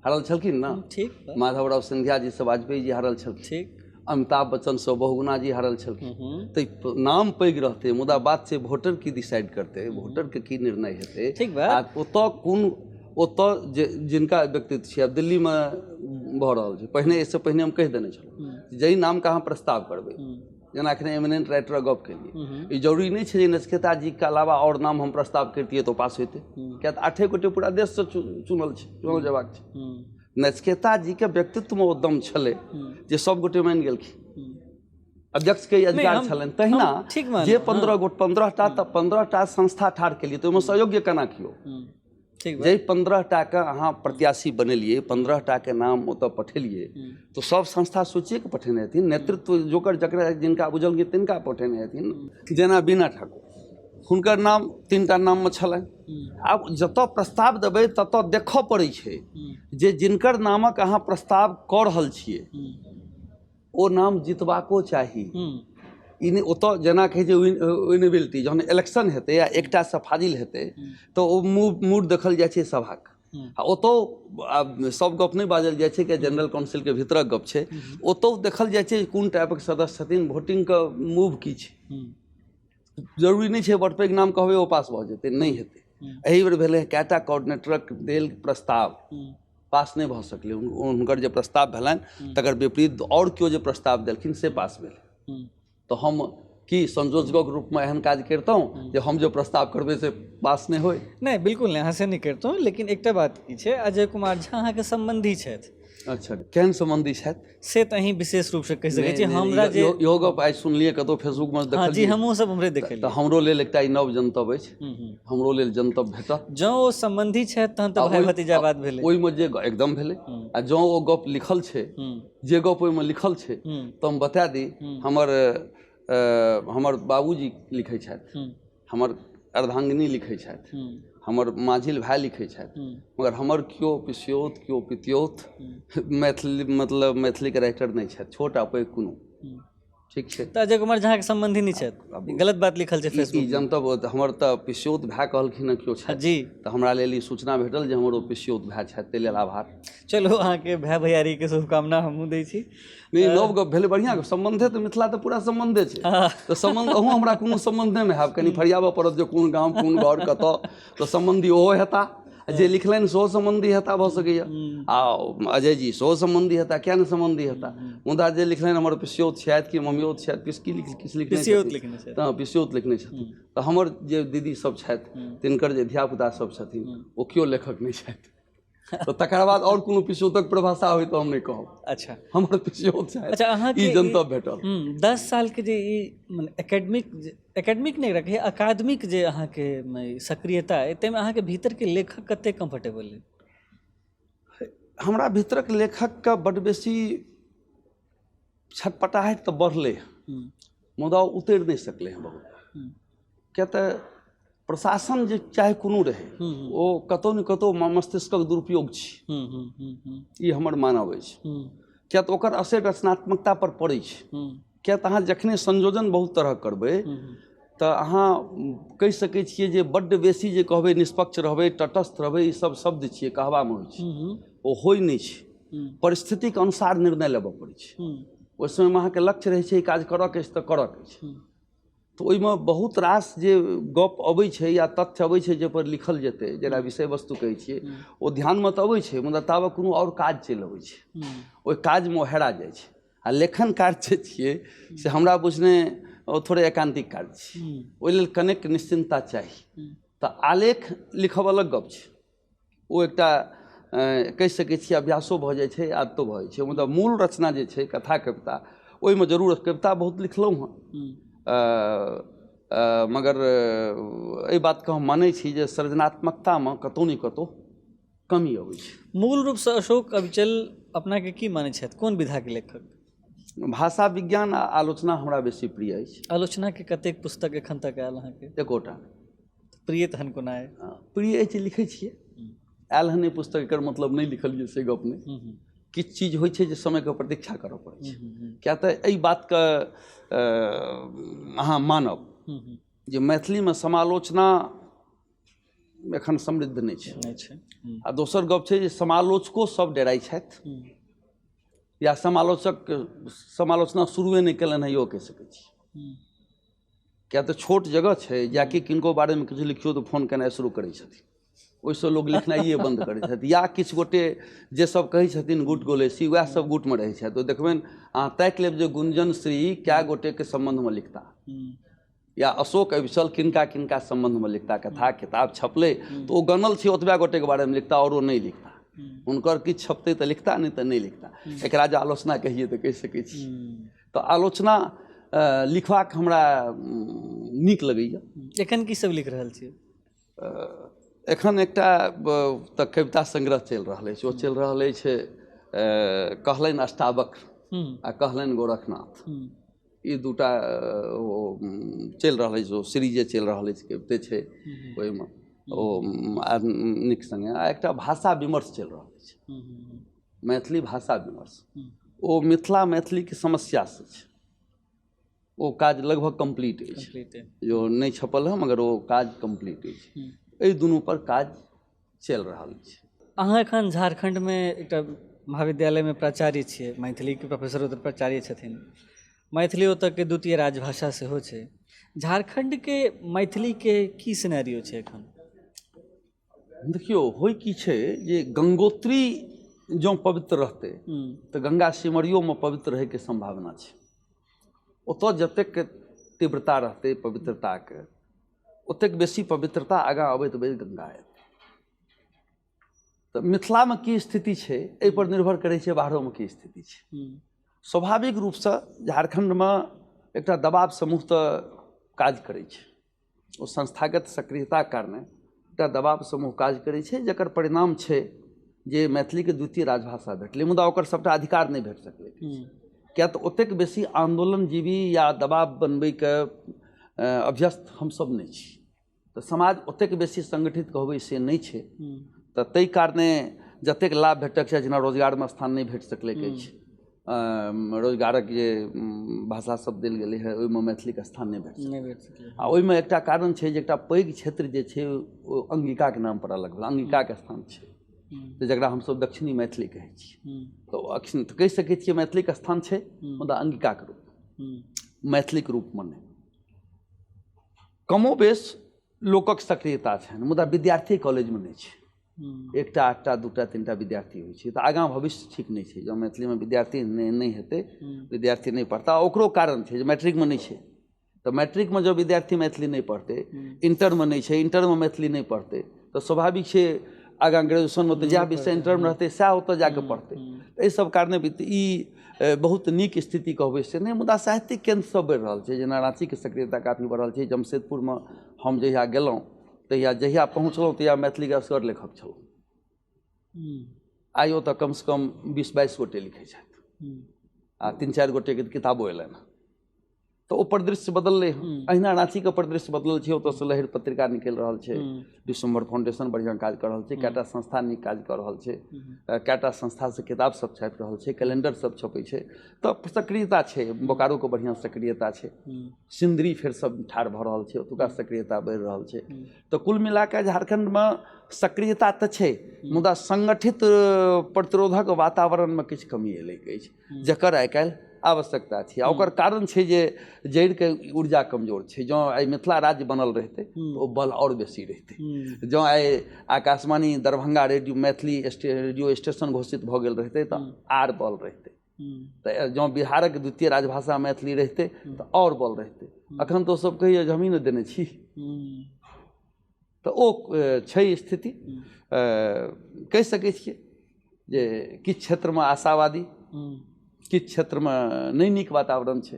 हारल छलखिन ने। ठीक बा। माधवराव सिंधिया जी से वाजपेयी जी हारल छलखिन, ठीक। अमिताभ बच्चन से बहुगुणा जी हारल छलखिन। तऽ नाम पैघ रहतै मुदा बात छै वोटर की डिसाइड करतै, वोटरके की निर्णय हेतै। ठीक बा। आ ओतऽ जे जिनका व्यक्तित्व छै, आब दिल्लीमे भऽ रहल छै, पहिने इससे पहिने हम कहि देने छलहुँ जाहि नामके अहाँ प्रस्ताव करबै, जेना एखने एमिनेंट राइटरक गप केलिए, ई जरूरी नहीं है नचिकेता जी के अलावा और नाम हम प्रस्ताव करतिए तो पास होते, क्या तो 8 गोटे पूरा देश से चुनल जयबाक छै। नचिकेता जी के व्यक्तित्व में ओ दम छलै जे सब गोटे मान गेलखिन, अध्यक्ष के अधिकार छलनि। तहिना जे 15टा संस्था ठाढ़ केलिए तो ओहिमे सहयोग्य केना कियो, जे 15टा के अहाँ प्रत्याशी बनेलिए, 15टा के नाम ओतऽ पठेलिए, तो सब संस्था सोचिए के पठेने हेथिन, नेतृत्व जोकर जकरा जिनका बुझल गेल तिनका पठेने हेथिन। जेना बीना ठाकुर, हुनकर नाम 3टा नाम में छलनि। आब जतऽ प्रस्ताव देबै ततऽ देखऽ पड़ै छै जे जिनकर नामक अहाँ प्रस्ताव कऽ रहल छियै ओ नाम जितबाको चाही। ई नहि ओतऽ जेना कहै छै विनेबिलिटी, जहन इलेक्शन हेतै या एकटा से फाजिल हेतै तऽ ओ मूड देखल जाइ छै सभाक। आ ओतऽ सब गप नहि बाजल जाइ छै कि जनरल काउंसिल के भीतरक गप छै, ओतऽ देखल जाइ छै कोन टाइपक सदस्य छथिन, वोटिंग के मूव की छै। जरूरी नहीं छै बड़ पैघ नाम कहबै ओ पास भऽ जेतै, नहीं हेतै। एहि बेर भेलै कएटा कोऑर्डिनेटरक देल प्रस्ताव पास नहीं भऽ सकलै, हुनकर जे प्रस्ताव भेलनि तकर विपरीत और केओ जे प्रस्ताव देलखिन से पास भेलै। तो हम की संयोजक रूप में एहन काज करतहुँ जे हम जो प्रस्ताव करबै से पास नहीं होय? नहीं, बिल्कुल नहीं, अहाँ से नहीं करतहुँ। लेकिन एकटा बात की छै, अजय कुमार झा अहाँके संबंधी छथि। अच्छा, केहन संबंधी छथि से तऽ अहीं विशेष रूप से कहि सकै छी। हमरा जे इहो गप आइ सुनलियै कतौ फेसबुक में देखलियै। हाँ जी, हमहूँ सब हमरे देखलियै। तऽ हमरो लेल एकटा ई नव जनतब अछि, हमरो लेल जनतब भेटत। जँ ओ संबंधी छथि तहन तऽ भाई भतीजा बात भेलै। ओहिमे जे एकदम भेलै, आ जँ ओ गप लिखल छै, जे गप ओहिमे लिखल छै तऽ हम बता दी, हमर बाबूजी लिखै छथि, हमर अर्धांगिनी लिखै छथि, हमर माझिल भाई लिखै छथि, मगर हमर केओ पिसियोत केओ पितियोत मैथिली मतलब मैथिलीके राइटर नहीं छथि, छोट आ पैघ कोनो। ठीक छै, तऽ अजय कुमार झा के संबंधी नहीं छथि, गलत बात लिखल छै फेसबुक। ई जनतब हमर तऽ पिसियोत भाई कहलखिन केओ छथि जी, तऽ हमरा लेल ई सूचना भेटल जे हमर ओ पिसियोत भाई छथि, ताहि लेल आभार। चलो, अहाँके भाई भैयारी के शुभकामना हमहूँ दै छी। नहीं, नव गप भेलै, बढ़िआँ गप। सम्बन्धे तऽ मिथिला तऽ पूरा सम्बन्धे छै, तऽ सम्बन्ध अहूँ हमरा कोनो सम्बन्धेमे हैब, कनि फरियाबऽ पड़त जे कोन गाम कोन घर कतऽ, तऽ सम्बन्धी ओहो हेता, जे लिखलनि सेहो सम्बन्धी हेता भऽ सकैए, आ अजय जी सेहो सम्बन्धी हेता, किया नहि सम्बन्धी हेता। मुदा जे लिखलनि हमर पिसियोत छथि कि ममियोत छथि, किछु लिखने छथि, तऽ पिसियोत लिखने छथिन। तऽ हमर जे दीदी सब छथि तिनकर जे धियापुता सब छथिन ओ केओ लेखक नहीं छथि, तो तकर बाद और कोनो पिसियोतक परिभाषा होय तो हम नहीं कहब। अच्छा, हमर पिसियोत छथि। अच्छा, अहाँके ई जनतब भेटल। 10 साल के जे ई एकेडमिक नहीं रखे, अकादमिक जे अहाँके सक्रियता अइ, ताहिमे अहाँके भीतर के लेखक कते कंफर्टेबल अइ? हमरा भीतरक लेखक का बड़ बेसी छटपटाहट तऽ बढ़लै, मुदा उतरि नहीं सकलै हैं बहुत। क्या तऽ प्रशासन जे चाहे कोनो रहे ओ कतौ ने कतौ मस्तिष्कक दुरुपयोग छै, ई हमर मानब अछि। क्या तऽ ओकर असर रचनात्मकता पर पड़ै छै। क्या तऽ अहाँ जखने संयोजन बहुत तरह करबै तऽ अहाँ कहि सकै छियै जे बड्ड बेसी जे कहबै निष्पक्ष रहबै, तटस्थ रहबै, ई सब शब्द छियै, कहबामे होइ छै, ओ होइ नहि छै। परिस्थितिके अनुसार निर्णय लेबऽ पड़ै छै। ओहि समयमे अहाँके लक्ष्य रहै छै ई काज करऽके अछि तऽ करऽके अछि, तऽ ओहिमे बहुत रास जे गप अबै छै या तथ्य अबै छै जाहिपर लिखल जेतै, जेना विषय वस्तु कहै छियै, ओ ध्यानमे तऽ अबै छै, मुदा ताबत कोनो आओर काज चलि अबै छै, ओहि काजमे ओ हेरा जाइ छै। आ लेखन कार्य जे छियै से हमरा बुझने थोड़े एकांतिक कार्य छै, ओहि लेल कनेक निश्चिंतता चाही। तऽ आलेख लिखब अलग गप छै, ओ एकटा कहि सकै छियै अभ्यासो भऽ जाइ छै, आदतो भऽ जाइ छै, मुदा मूल रचना जे छै कथा कविता, ओहिमे जरूर कविता बहुत लिखलहुँ हँ, मगर एहि बातके हम मानै छी जे सृजनात्मकतामे कतहु ने कतहु कमी अबै छै। मूल रूपसँ अशोक अविचल अपनाके की मानै छथि, कोन विधाके लेखक? भाषा विज्ञान आ आलोचना हमरा बेसी प्रिय अछि। आलोचनाके कतेक पुस्तक एखन तक आयल अहाँके? एकोटा। प्रिय तहन कोना अइ? प्रिय अछि, लिखै छियै, आयल हन नहि पुस्तक, एकर मतलब नहीं लिखलिए से गप नहीं। किछु चीज होइ छै जे समयके प्रतीक्षा करऽ पड़ै छै। किया तऽ एहि बातके अहाँ मानब जे मैथिलीमे समालोचना एखन समृद्ध नहि छै। आ दोसर गप छै जे समालोचको सब डेराइ छथि, या समालोचना शुरुए नहि केलनि हैं, इहो कहि सकै छी। किया तऽ छोट जगह छै, जाकि किनको बारेमे किछु लिखियो तऽ फोन केनाइ शुरू करै छथिन, ओहिसँ लोक लिखनाइए बन्द करै छथि। या किछु गोटे जे सब कहै छथिन गुट गोलेसी, वएह सब गुटमे रहै छथि। तऽ देखबनि अहाँ ताकि लेब जे गुंजन श्री कए गोटेके सम्बन्धमे लिखता, या अशोक अविचल किनका किनका सम्बन्धमे लिखता। कथा किताब छपलै तऽ ओ गनल छै ओतबा गोटेके बारेमे लिखता, और ओ नहि लिखता। हुनकर किछु छपतै तऽ लिखता, नहि तऽ नहि लिखता। एकरा जे आलोचना कहिए तऽ कहि सकै छी। तऽ आलोचना लिखबाक हमरा नीक लगैए। एखन की सब लिख रहल छियै? एखन एकटा तऽ कविता संग्रह चलि रहल अछि। ओ चलि रहल अछि कहलनि अष्टावक्र आ कहलनि गोरखनाथ। ई दूटा चलि रहल अछि, ओ सीरीजे चलि रहल अछि, कविते छै ओहिमे, ओ नीक सङ्गे। आ एकटा भाषा विमर्श चलि रहल अछि, मैथिली भाषा विमर्श। ओ मिथिला मैथिलीके समस्यासँ छै। ओ काज लगभग कंप्लीट अछि, जो नहीं छपल है मगर वो काज कंप्लीट अछि। एहि दुनू पर काज चलि रहल छै। अहाँ एखन झारखंडमे एकटा महाविद्यालयमे प्राचार्य छियै, मैथिलीके प्रोफेसर उधर प्राचार्य छथिन। मैथिली ओतऽके द्वितीय राजभाषा सेहो छै। झारखंडके मैथिलीके की सिनेरियो छै एखन? देखियौ, होइ की छै जे गंगोत्री जँ पवित्र रहतै तऽ गंगा सिमरियोमे पवित्र रहैके संभावना छै। ओतऽ जतेक तीव्रता रहतै पवित्रताके, ओतेक बेसी पवित्रता आगाँ अबैत अबैत गंगा एतै। तऽ मिथिलामे की स्थिति छै एहि पर निर्भर करै छै बाहरोमे की स्थिति छै। स्वाभाविक रूपसँ झारखंडमे एकटा दबाव समूह तऽ काज करै छै। ओ संस्थागत सक्रियताके कारणे एकटा दबाव समूह काज करै छै, जकर परिणाम छै जे मैथिलीके द्वितीय राजभाषा भेटलै, मुदा ओकर सबटा अधिकार नहि भेट सकलै। किया तऽ ओतेक बेसी आंदोलनजीवी या दबाव बनबैके अभ्यस्त हमसब नहि छी। तऽ समाज ओतेक बेसी संगठित कहबै से नहि छै। तऽ ताहि कारणे जतेक लाभ भेटक छै, जेना रोजगारमे स्थान नहि भेट सकलै अछि, रोजगारक जे भाषा सब देल गेलै है ओहिमे मैथिलीके स्थान नहि भेट सकलै। आ ओहिमे एकटा कारण छै जे एकटा पैघ क्षेत्र जे छै ओ अंगिकाके नाम पर अलग भेल, अंगिकाके स्थान छै, तऽ जकरा हमसब दक्षिणी मैथिली कहै छी। तऽ कहि सकै छियै मैथिलीके स्थान छै, मुदा अंगिकाके रूप, मैथिलीके रूपमे नहि। कमोबेश लोकक सक्रियता छनि, मुदा विद्यार्थी कॉलेजमे नहि छै। एकटा आधटा दूटा तीनटा विद्यार्थी होइ छै। तऽ आगाँ भविष्य ठीक नहि छै। जँ मैथिलीमे विद्यार्थी नहि हेतै, विद्यार्थी नहि पढ़ता। ओकरो कारण छै जे मैट्रिकमे नहि छै, तऽ मैट्रिकमे जँ विद्यार्थी मैथिली नहि पढ़तै, इंटरमे नहि छै, इंटरमे मैथिली नहि पढ़तै, तऽ स्वाभाविक छै आगाँ ग्रेजुएशनमे तऽ जएह विषय इंटरमे रहतै सएह ओतऽ जाकऽ पढ़तै। एहि सब कारणे ई बहुत नीक स्थिति कहबै से नहि, मुदा साहित्यिक केन्द्र सब बढ़ि रहल छै। जेना राँचीके सक्रियता काफी बढ़ रहल छै। जमशेदपुरमे हम जहिया गेलहुँ तहिया जहिया पहुँचलहुँ तहिया मैथिलीके असगर लेखक छलहुँ। आइ ओतऽ कमसँ कम 20-22 गोटे लिखै छथि, आ 3-4 गोटेके किताबो अयलनि। तऽ ओ परिदृश्य बदललै हँ। अहिना राँचीके परिदृश्य बदलल छै। ओतऽसँ लहर पत्रिका निकलि रहल छै, विश्वम्भर फाउंडेशन बढ़िआँ काज कऽ रहल छै, कएटा संस्था नीक काज कऽ रहल छै, कएटा संस्थासँ किताब सब छापि रहल छै, कैलेंडर सब छपै छै। तऽ सक्रियता छै। बोकारोके बढ़िआँ सक्रियता छै। सिंदरी फेर सब ठाढ़ भऽ रहल छै, ओतुका सक्रियता बढ़ि रहल छै। तऽ कुल मिलाकऽ झारखंडमे सक्रियता तऽ छै, मुदा संगठित प्रतिरोधक वातावरणमे किछु कमी एलै अछि, जकर आइ काल्हि आवश्यकता छै। आ ओकर कारण छै जे जड़िके ऊर्जा कमजोर छै। जँ आइ मिथिला राज्य बनल रहितै तऽ ओ बल आओर बेसी रहितै। जँ आइ Akashvani Darbhanga radio Maithili radio station घोषित भऽ गेल रहितै तऽ आर बल रहितै। तऽ जँ बिहारक द्वितीय राजभाषा मैथिली रहितै तऽ आओर बल रहितै। अखन तऽ ओसब कहैए जे हमही ने देने छी। तऽ ओ छै स्थिति। कहि सकै छियै जे किछु क्षेत्रमे आशावादी, किछु क्षेत्रमे नहि नीक वातावरण छै।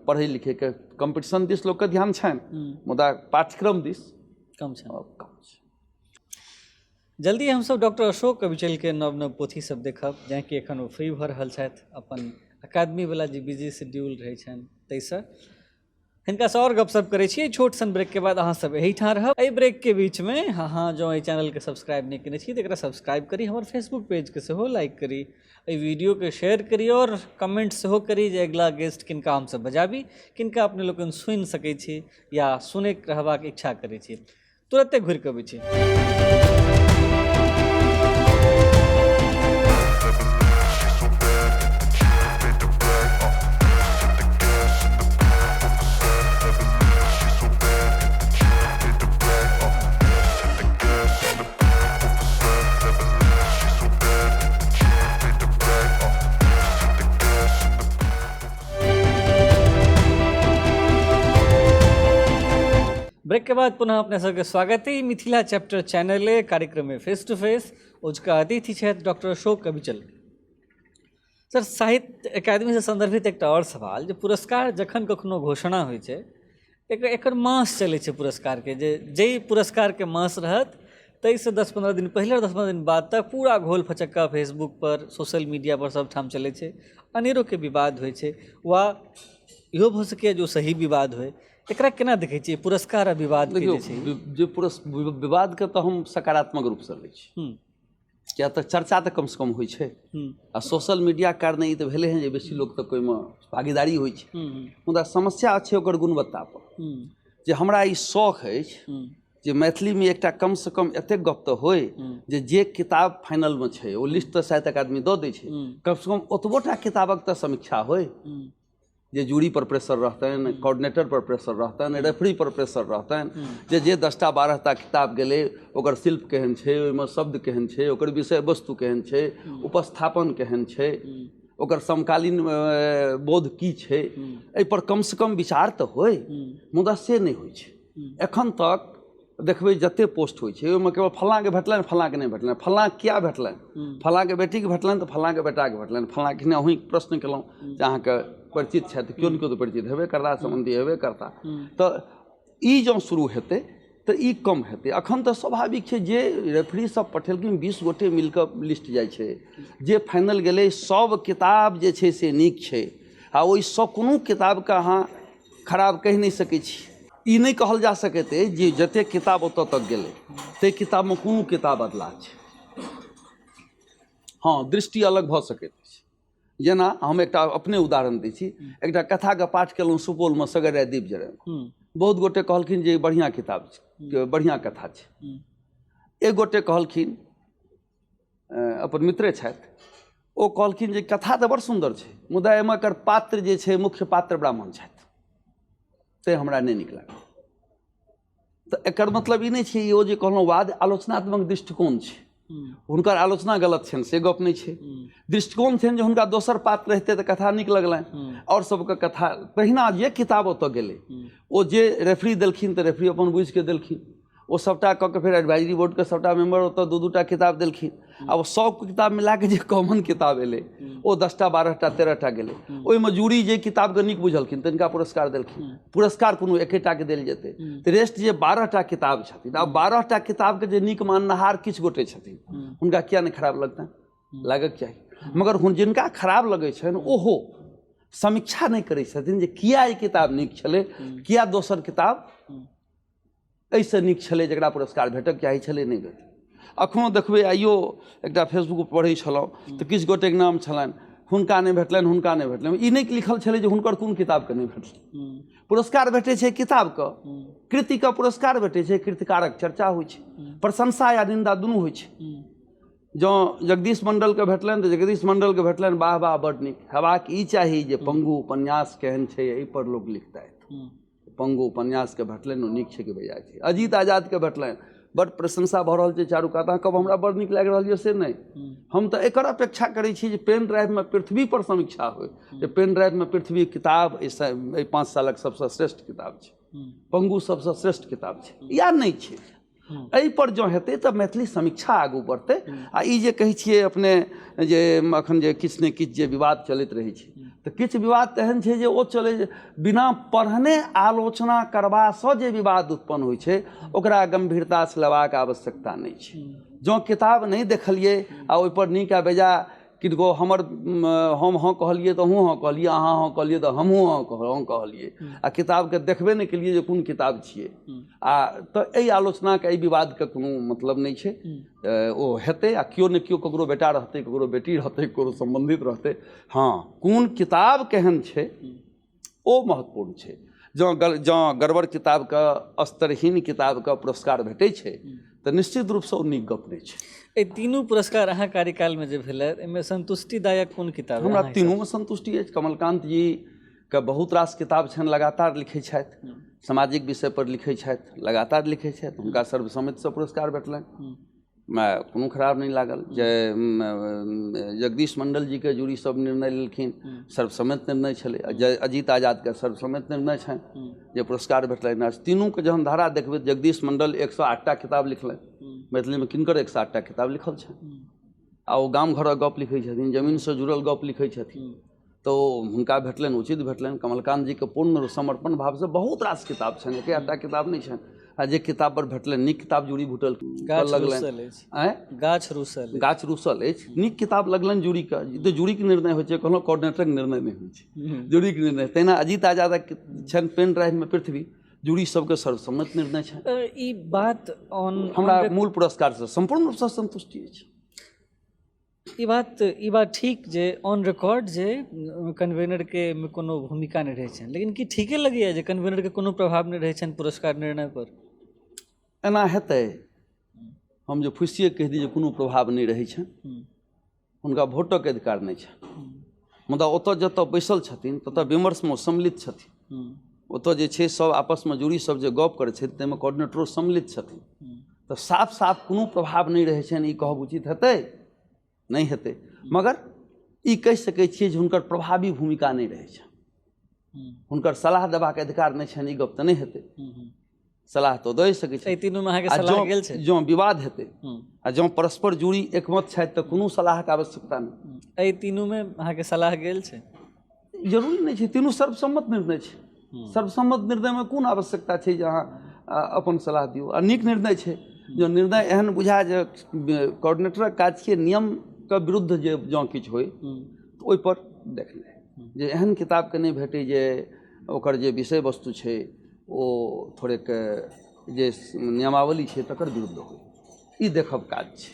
पढ़ै लिखैके कॉम्पिटिशन दिस लोकके ध्यान छनि, मुदा पाठ्यक्रम दिस कम छै। जल्दी हमसब डॉक्टर अशोक अविचलके नव नव पोथी सब देखब, जेनाकि एखन ओ फ्री भऽ रहल छथि अपन अकादमीवला जे बिजी शेड्यूल रहै छनि ताहिसँ। हिनका से और गपशप करै छी छोट सन ब्रेक के बाद। अहाँ सब यही ठार रहब। एहि ब्रेक के बीच में अहाँ जो एहि चैनल के सब्सक्राइब नहीं केने छी तकरा सब्सक्राइब करी, हमर फेसबुक पेज के सेहो लाइक करी, एहि वीडियो के शेयर करी और कमेंट सेहो करी जे अगला गेस्ट किनका हम सब बजाबी, किनका अपने लोगन सुनि सकै छी या सुनै रहबाक इच्छा करै छी। तुरंते घुरि कऽ अबै छी। ब्रेक के बाद पुनः अपने सबके स्वागत है मिथिला चैप्टर चैनल कार्यक्रम में फेस टू फेस। उसका अतिथि छथि डॉक्टर अशोक अविचल सर। साहित्य अकादमी से संदर्भित एक और सवाल, जो पुरस्कार जखन कखनो घोषणा होइ छै एकर मास चलै छै पुरस्कार के, जे पुरस्कार के मास रहत तै से 10-15 दिन पहले और 10-15 दिन बाद तक पूरा घोल फचक्का फेसबुक पर सोशल मीडिया पर सब ठाम चलै छै, अनेरो के विवाद होइ छै, वा इहो भऽ सकैए जो सही विवाद होय। एकरा केना देखै छियै पुरस्कार आ विवाद के जे छै? जे विवाद के तो हम सकारात्मक रूप से लै छी, किया तऽ चर्चा तऽ कम से कम होइ छै आ सोशल मीडिया कारण ई तऽ भेलै हँ जे बेसी लोक तक ओहिमे भागीदारी होइ छै। मुदा समस्या छै ओकर गुणवत्ता पर, जे हमरा ई शौक अछि जे मैथिलीमे एकटा कम से कम एतेक गप तऽ होय जे किताब फाइनलमे छै ओ लिस्ट तऽ साहित्य अकादमी दऽ दै छै, कम से कम ओतबोटा किताबक तऽ समीक्षा होय, जे जूरी पर प्रेशर रहतनि, कोऑर्डिनेटर पर प्रेशर रहतनि, रेफरी पर प्रेशर रहतनि, जे 10टा 12टा किताब गेलै ओकर शिल्प केहन छै, ओहिमे शब्द केहन छै, ओकर विषय वस्तु केहन छै, उपस्थापन केहन छै, ओकर समकालीन बोध की छै, एहि पर कम से कम विचार तऽ होय। मुदा से नहि होइ छै। एखन तक देखबै जते पोस्ट होइ छै ओहिमे केवल फलाँ के भेटलनि, फलाँ के नहि भेटलनि, फलाँ किया भेटलनि, फलाँ के बेटी के भेटलनि तऽ फलाँ के बेटा के भेटलनि, फलाँ के अहीं प्रश्न केलहुँ जे अहाँके परिचित छथि, केओ ने केओ तऽ परिचित हेबे करता, सम्बन्धी हेबे करता, तऽ ई जँ शुरू हेतै तऽ ई कम हेतै। अखन तऽ स्वाभाविक छै जे रेफरी सब पठेलखिन 20 गोटे मिलकऽ लिस्ट जाइ छै, जे फाइनल गेलै सब किताब जे छै से नीक छै आ ओहिसँ कोनो किताबके अहाँ खराब कहि नहि सकै छी। ई नहीं कहल जा सकते जे जते किताब ओतऽ तक गेलै ते किताब में कोनो किताब अदला छै। हाँ, दृष्टि अलग भऽ सकैत अछि। जेना हम एकटा अपने उदाहरण दै छी, एकटा कथाके पाठ केलहुँ सुपौलमे सगरे दीप जरैमे, बहुत गोटे कहलखिन जे बढ़िआँ किताब छै, बढ़िआँ कथा छै। एक गोटे कहलखिन, अपन मित्रे छथि, ओ कहलखिन जे कथा तऽ बड़ सुन्दर छै मुदा एहिमे एकर पात्र जे छै मुख्य पात्र ब्राह्मण छथि, ते हमरा नहीं नीक लागल। तऽ एकर मतलब ई नहीं छै ओ जे कहलहुँ वाद आलोचनात्मक दृष्टिकोण छै, हुनकर आलोचना गलत छनि से गप नहीं छै। दृष्टिकोण छनि जे हुनका दोसर पात्र रहते तऽ कथा नीक लगलनि और सबके कथा। तहिना जे किताब ओतऽ गेलै ओ जे रेफरी देलखिन तऽ रेफरी अपन बुझि के देलखिन, ओ सबटा कऽ के फेर एडवाइजरी बोर्ड के सबटा मेंबर ओतऽ 2-2टा किताब देलखिन। अब सब किताब मिला के जे कॉमन किताब एलै ओ 10टा 12टा 13टा गेलै, ओहिमे जूरी जे किताबके नीक बुझलखिन तिनका पुरस्कार देलखिन। पुरस्कार कोनो एकेटा के देल जेतै तऽ रेस्ट जे 12टा किताब छथिन, आब 12टा किताबके जे नीक माननिहार किछु गोटे छथिन हुनका किया नहीं खराब लगतनि, लागक चाही। मगर जिनका खराब लगै छनि ओहो समीक्षा नहीं करै छथिन जे किया ई किताब नीक छलै, किया दोसर किताब एहिसँ नीक छलै जकरा पुरस्कार भेटक चाही छलै नहीं भेटल। अखनो देखबै आइयो एकटा फेसबुक पर पढ़ै छलहुँ तऽ किछु गोटेके नाम छलनि, हुनका नहीं भेटलनि, हुनका नहीं भेटलनि। ई नहीं लिखल छलै जे हुनकर कोन किताबके नहीं भेटलनि। पुरस्कार भेटै छै किताबके, कृतिके पुरस्कार भेटै छै, कृतिकारक चर्चा होइ छै, प्रशंसा या निंदा दुनू होइ छै। जँ जगदीश मंडलके भेटलनि तऽ जगदीश मंडलके भेटलनि, वाह वाह बड़ नीक। हेबाक ई चाही जे पंगु उपन्यास केहन छै एहि पर लोक लिखतथि, पंगु उपन्यासके भेटलनि ओ नीक छै कि बेजाय छै। अजीत आजादके भेटलनि, बड़ प्रशंसा भऽ रहल छै चारू कात, अहाँ कहब हमरा बड़ नीक लागि रहल यऽ से नहीं। हम तऽ एकर अपेक्षा करै छी जे पेन ड्राइवमे पृथ्वी पर समीक्षा होइ, जे पेन ड्राइवमे पृथ्वी किताब एहि 5 सालक सबसँ श्रेष्ठ किताब छै, पंगु सबसँ श्रेष्ठ किताब छै, या नहीं छै। एहि पर जँ हेतै तऽ मैथिली समीक्षा आगू बढ़तै। आ ई जे कहै छियै अपने जे एखन जे किछु ने किछु जे विवाद चलैत रहै छै, तऽ किछु विवाद तेहन छै जे ओ चलै बिना पढ़ने आलोचना करबासँ जे विवाद उत्पन्न होइ छै ओकरा गंभीरतासँ लेबाक आवश्यकता नहीं छै। जँ किताब नहीं देखलिए आ ओहि पर नीक आ बेजाय किनको हमर हम हाँ कहलिए तो हूँ हाँ कहलिए, अहाँ हाँ कहलिए तो हमहूँ हाँ कहलिए, आ किताबके देखबे नहि केलिए जे कोन किताब छियै। आ तऽ एहि आलोचनाके, एहि विवादके कोनो मतलब नहि छै। ओ हेतै, आ केओ ने केओ, ककरो बेटा रहतै, ककरो बेटी रहतै, ककरो सम्बन्धित रहतै। हाँ, कोन किताब केहन छै ओ महत्वपूर्ण छै। जँ गड़बड़ किताबके, स्तरहीन किताबके पुरस्कार भेटै छै तऽ निश्चित रूपसँ ओ नीक गप नहि छै। एहि तीनू पुरस्कार अहाँ कार्यकालमे जे भेलै, एहिमे संतुष्टिदायक कोन किताब? हमरा तीनूमे संतुष्टि अछि। कमलकान्त जीके बहुत रास किताब छनि, लगातार लिखै छथि, सामाजिक विषय पर लिखै छथि, लगातार लिखै छथि। हुनका सर्वसम्मतिसँ पुरस्कार भेटलनि, कोनो खराब नहि लागल। जे जगदीश मंडल जीके जूरी सब निर्णय लेलखिन, सर्वसम्मत निर्णय छलै। अजीत आजादके सर्वसम्मत निर्णय छनि जे पुरस्कार भेटलनि। तीनूके जहन धारा देखबै, जगदीश मंडल 108टा किताब लिखलनि, मैथिलीमे किनकर 108टा किताब लिखल छनि। आ ओ गाम घरक गप लिखै छथिन, जमीनसँ जुड़ल गप लिखै छथिन, तऽ हुनका भेटलनि, उचित भेटलनि। कमलकान्त जीके पूर्ण समर्पण भावसँ बहुत रास किताब छनि, एकेटा किताब नहि छनि। आ जे किताब पर भेटलनि, नीक किताब जूरी भुटल लगलनि। गाछ रूसल अछि, नीक किताब लगलनि जूरीके। तऽ जूरीके निर्णय होइ छै, कहलहुँ कोऑर्डिनेटरके निर्णय नहि होइ छै, जूरीके निर्णय। तहिना अजीत आजादक छनि पेन ड्राइवमे पृथ्वी, जूरी सबके सर्वसम्मत निर्णय छनि। ई बात हमरा मूल पुरस्कारसँ सम्पूर्ण रूपसँ संतुष्टि अछि। ई बात ठीक जे ऑन रिकॉर्ड जे कन्वेनरके कोनो भूमिका नहि रहै छनि, लेकिन की ठीके लगैए जे कन्वेनरके कोनो प्रभाव नहि रहै छनि पुरस्कार निर्णय पर? एना हेतै? हम जे फुसिए कहि दी जे कोनो प्रभाव नहि रहै छनि, हुनका भोटक अधिकार नहि छनि। मुदा ओतऽ जतऽ बैसल छथिन ततऽ विमर्शमे सम्मिलित छथिन। ओतऽ जे छै सब आपसमे जूरी सब जे गप करै छथिन, ताहिमे कोऑर्डिनेटरो सम्मिलित छथिन। तऽ साफ साफ कोनो प्रभाव नहि रहै छनि, ई कहब उचित हेतै? नहीं हेतै। मगर ई कहि सकै छियै जे हुनकर प्रभावी भूमिका नहि रहै छनि, हुनकर सलाह देबाक अधिकार नहि छनि, ई गप तऽ नहि हेतै। सलाह तऽ दऽ सकै छै। तीनूमे अहाँके सलाह गेल छै? जँ विवाद हेतै आ जँ परस्पर जूरी एकमत छथि तऽ कोनो सलाहके आवश्यकता नहि। एहि तीनूमे अहाँके सलाह गेल छै? जरूरी नहि छै, तीनू सर्वसम्मत निर्णय छै। सर्वसम्मत निर्णयमे कोन आवश्यकता छै जे अहाँ अपन सलाह दियौ? आ नीक निर्णय छै। जँ निर्णय एहन बुझाए जे कोऑर्डिनेटरक काज छियै नियमके विरुद्ध जे जँ किछु होय तऽ ओहिपर देखनाइ, जे एहन किताबके नहि भेटै जे ओकर जे विषय वस्तु छै ओ थोड़ेक जे नियमावली छै तकर विरुद्ध होय, ई देखब काज छै।